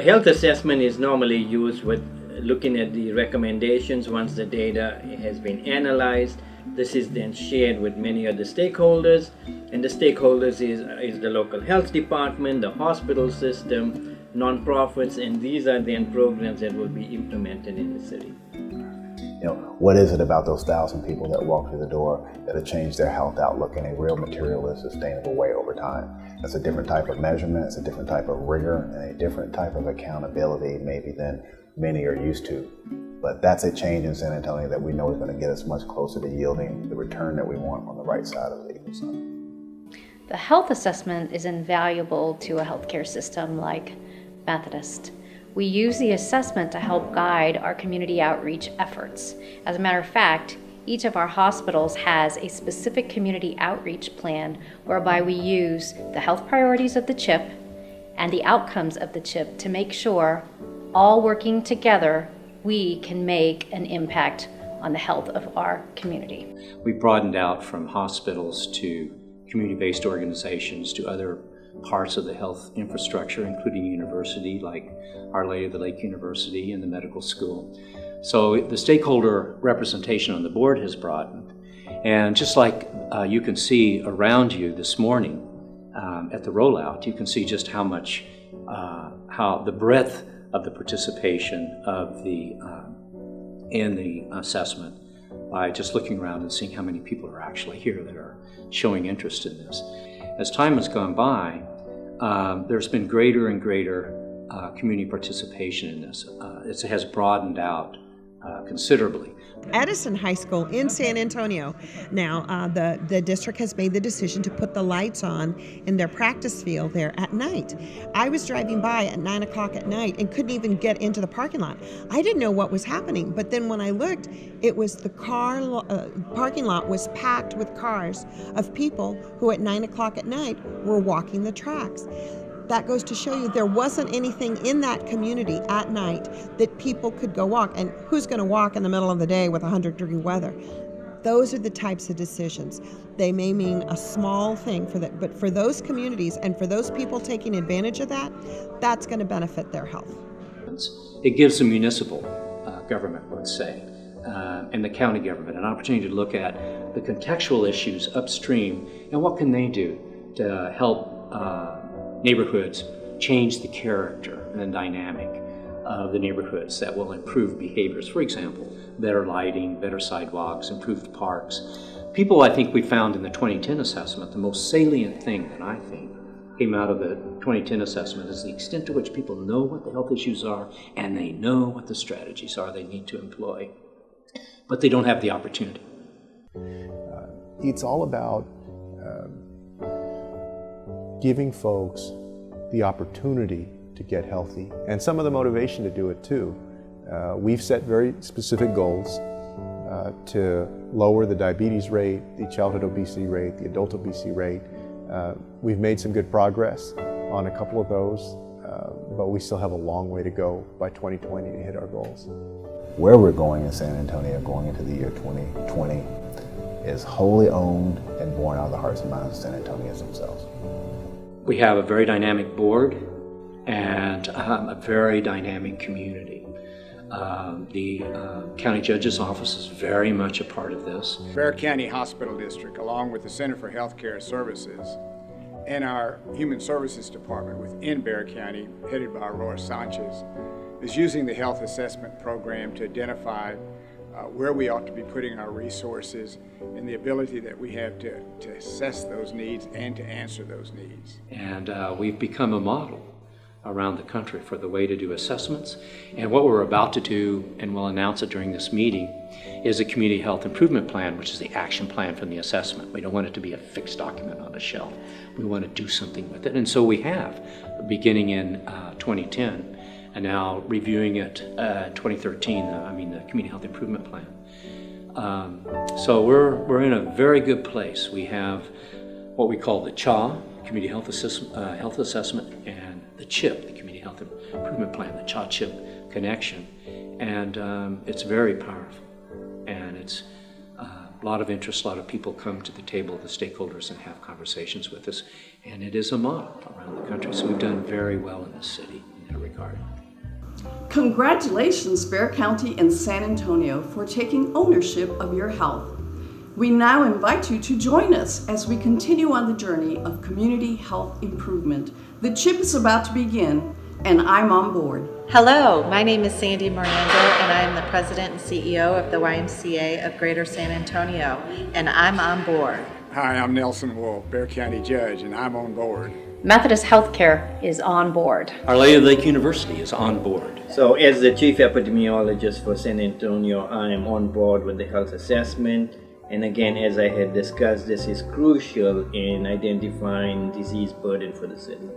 Health assessment is normally used with looking at the recommendations once the data has been analyzed. This is then shared with many other stakeholders, and the stakeholders is the local health department, the hospital system, nonprofits, and these are then programs that will be implemented in the city. What is it about those 1,000 people that walk through the door that have changed their health outlook in a real materialist, sustainable way over time? That's a different type of measurement, it's a different type of rigor, and a different type of accountability maybe than many are used to. But that's a change in San Antonio that we know is going to get us much closer to yielding the return that we want on the right side of the equation. The health assessment is invaluable to a healthcare system like Methodist. We use the assessment to help guide our community outreach efforts. As a matter of fact, each of our hospitals has a specific community outreach plan whereby we use the health priorities of the CHIP and the outcomes of the CHIP to make sure, all working together, we can make an impact on the health of our community. We broadened out from hospitals to community-based organizations to other parts of the health infrastructure, including university like Our Lady of the Lake University and the medical school. So the stakeholder representation on the board has broadened. And just like you can see around you this morning at the rollout, you can see just how much, how the breadth of the participation of in the assessment by just looking around and seeing how many people are actually here that are showing interest in this. As time has gone by, there's been greater and greater community participation in this. It has broadened out considerably. Edison High School in San Antonio. Now, the district has made the decision to put the lights on in their practice field there at night. I was driving by at 9 o'clock at night and couldn't even get into the parking lot. I didn't know what was happening, but then when I looked, it was the parking lot was packed with cars of people who at 9 o'clock at night were walking the tracks. That goes to show you there wasn't anything in that community at night that people could go walk. And who's going to walk in the middle of the day with 100-degree weather? Those are the types of decisions. They may mean a small thing for that, but for those communities and for those people taking advantage of that, that's going to benefit their health. It gives the municipal government, let's say, and the county government an opportunity to look at the contextual issues upstream and what can they do to help neighborhoods change the character and the dynamic of the neighborhoods that will improve behaviors. For example, better lighting, better sidewalks, improved parks. People, I think we found in the 2010 assessment, the most salient thing that I think came out of the 2010 assessment is the extent to which people know what the health issues are and they know what the strategies are they need to employ, but they don't have the opportunity. It's all about giving folks the opportunity to get healthy and some of the motivation to do it too. We've set very specific goals to lower the diabetes rate, the childhood obesity rate, the adult obesity rate. We've made some good progress on a couple of those, but we still have a long way to go by 2020 to hit our goals. Where we're going in San Antonio going into the year 2020 is wholly owned and born out of the hearts and minds of San Antonians themselves. We have a very dynamic board and a very dynamic community. The county judge's office is very much a part of this. Bexar County Hospital District, along with the Center for Healthcare Services and our Human Services Department within Bexar County, headed by Aurora Sanchez, is using the health assessment program to identify where we ought to be putting our resources and the ability that we have to assess those needs and to answer those needs. And we've become a model around the country for the way to do assessments. And what we're about to do, and we'll announce it during this meeting, is a community health improvement plan, which is the action plan from the assessment. We don't want it to be a fixed document on a shelf. We want to do something with it. And so we have, beginning in 2010, and now reviewing it 2013, the Community Health Improvement Plan. So we're in a very good place. We have what we call the CHA, Community Health Assessment, and the CHIP, the Community Health Improvement Plan, the CHA-CHIP connection. And it's very powerful. And it's a lot of interest, a lot of people come to the table, the stakeholders, and have conversations with us. And it is a model around the country. So we've done very well in this city in that regard. Congratulations, Bexar County and San Antonio, for taking ownership of your health. We now invite you to join us as we continue on the journey of community health improvement. The CHIP is about to begin, and I'm on board. Hello, my name is Sandy Miranda, and I am the President and CEO of the YMCA of Greater San Antonio, and I'm on board. Hi, I'm Nelson Wolf, Bexar County Judge, and I'm on board. Methodist Healthcare is on board. Our Lady of the Lake University is on board. So as the Chief Epidemiologist for San Antonio, I am on board with the health assessment. And again, as I had discussed, this is crucial in identifying disease burden for the city.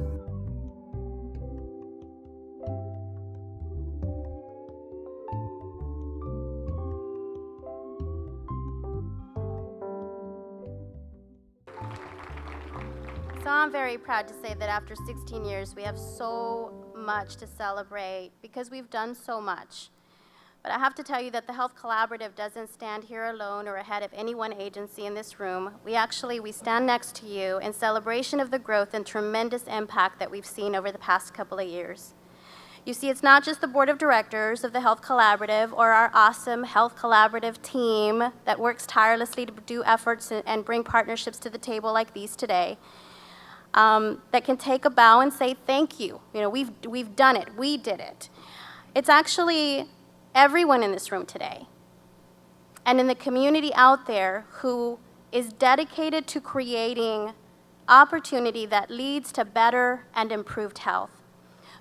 So I'm very proud to say that after 16 years, we have so much to celebrate because we've done so much. But I have to tell you that the Health Collaborative doesn't stand here alone or ahead of any one agency in this room. We stand next to you in celebration of the growth and tremendous impact that we've seen over the past couple of years. You see, it's not just the board of directors of the Health Collaborative or our awesome Health Collaborative team that works tirelessly to do efforts and bring partnerships to the table like these today. That can take a bow and say thank you. You know, we've done it. We did it. It's actually everyone in this room today and in the community out there who is dedicated to creating opportunity that leads to better and improved health.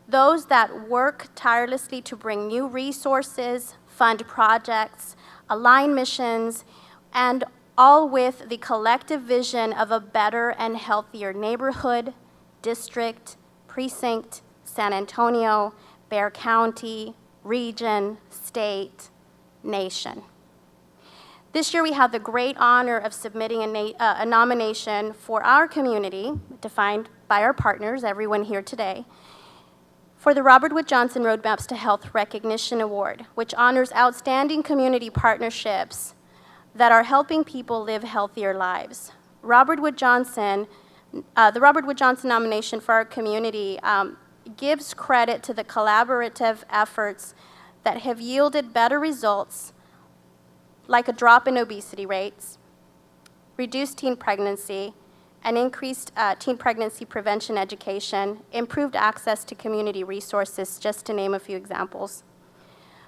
Those that work tirelessly to bring new resources, fund projects, align missions, and all with the collective vision of a better and healthier neighborhood, district, precinct, San Antonio, Bexar County, region, state, nation. This year we have the great honor of submitting a nomination for our community, defined by our partners, everyone here today, for the Robert Wood Johnson Roadmaps to Health Recognition Award, which honors outstanding community partnerships that are helping people live healthier lives. The Robert Wood Johnson nomination for our community gives credit to the collaborative efforts that have yielded better results, like a drop in obesity rates, reduced teen pregnancy, and increased teen pregnancy prevention education, improved access to community resources, just to name a few examples.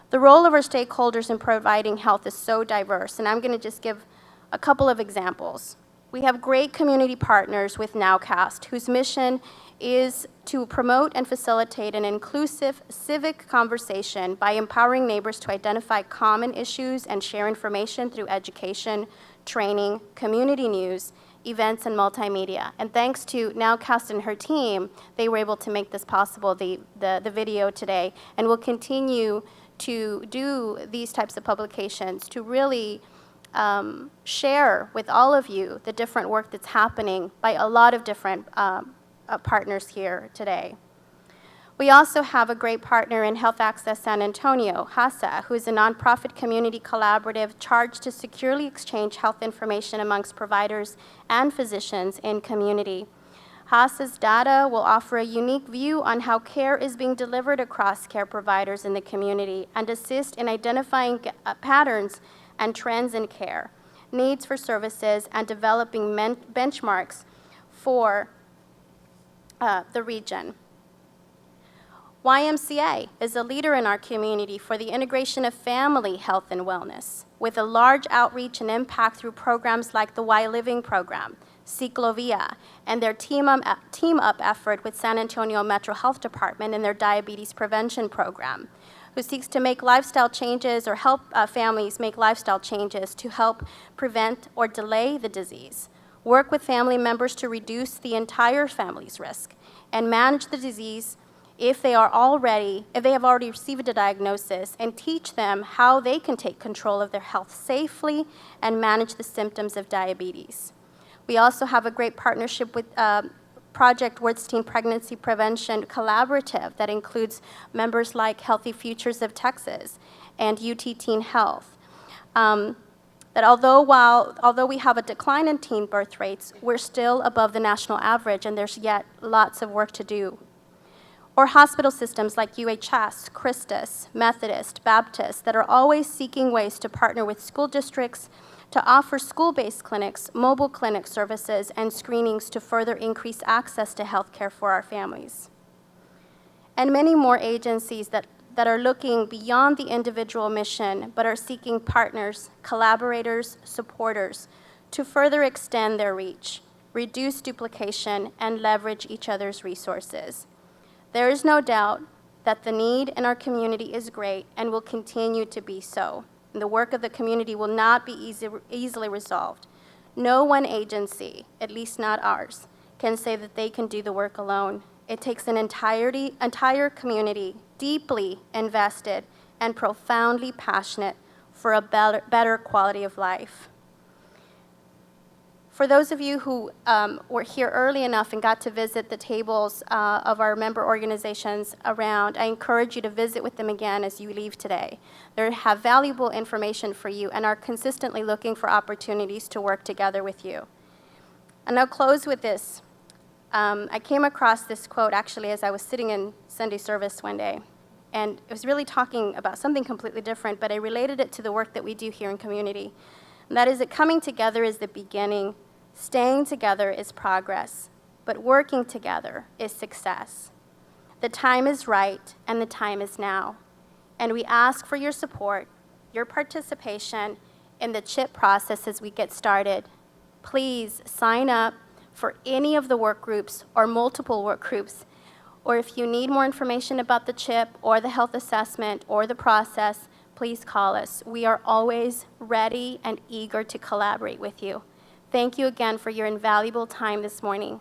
The role of our stakeholders in providing health is so diverse, and I'm going to just give a couple of examples. We have great community partners with Nowcast, whose mission is to promote and facilitate an inclusive civic conversation by empowering neighbors to identify common issues and share information through education, training, community news, events, and multimedia. And thanks to Nowcast and her team, they were able to make this possible, the video today, and will continue to do these types of publications to really share with all of you the different work that's happening by a lot of different partners here today. We also have a great partner in Health Access San Antonio, HASA, who is a nonprofit community collaborative charged to securely exchange health information amongst providers and physicians in community. HASA's data will offer a unique view on how care is being delivered across care providers in the community and assist in identifying patterns and trends in care, needs for services, and developing benchmarks for the region. YMCA is a leader in our community for the integration of family health and wellness, with a large outreach and impact through programs like the Y Living program, Ciclovia, and their team up effort with San Antonio Metro Health Department and their diabetes prevention program, who seeks to make lifestyle changes or help families make lifestyle changes to help prevent or delay the disease, work with family members to reduce the entire family's risk, and manage the disease if they have already received a diagnosis, and teach them how they can take control of their health safely and manage the symptoms of diabetes. We also have a great partnership with Project Words Teen Pregnancy Prevention Collaborative that includes members like Healthy Futures of Texas and UT Teen Health. That although we have a decline in teen birth rates, we're still above the national average, and there's yet lots of work to do. Or hospital systems like UHS, Christus, Methodist, Baptist that are always seeking ways to partner with school districts to offer school-based clinics, mobile clinic services, and screenings to further increase access to health care for our families. and many more agencies that are looking beyond the individual mission, but are seeking partners, collaborators, supporters to further extend their reach, reduce duplication, and leverage each other's resources. There is no doubt that the need in our community is great and will continue to be so. And the work of the community will not be easily resolved. No one agency, at least not ours, can say that they can do the work alone. It takes an entire community deeply invested and profoundly passionate for a better quality of life. For those of you who were here early enough and got to visit the tables of our member organizations around, I encourage you to visit with them again as you leave today. They have valuable information for you and are consistently looking for opportunities to work together with you. And I'll close with this. I came across this quote actually as I was sitting in Sunday service one day, and it was really talking about something completely different, but I related it to the work that we do here in community. And that is that coming together is the beginning, staying together is progress, but working together is success. The time is right, and the time is now. And we ask for your support, your participation in the CHIP process as we get started. Please sign up for any of the work groups or multiple work groups, or if you need more information about the CHIP or the health assessment or the process, please call us. We are always ready and eager to collaborate with you. Thank you again for your invaluable time this morning.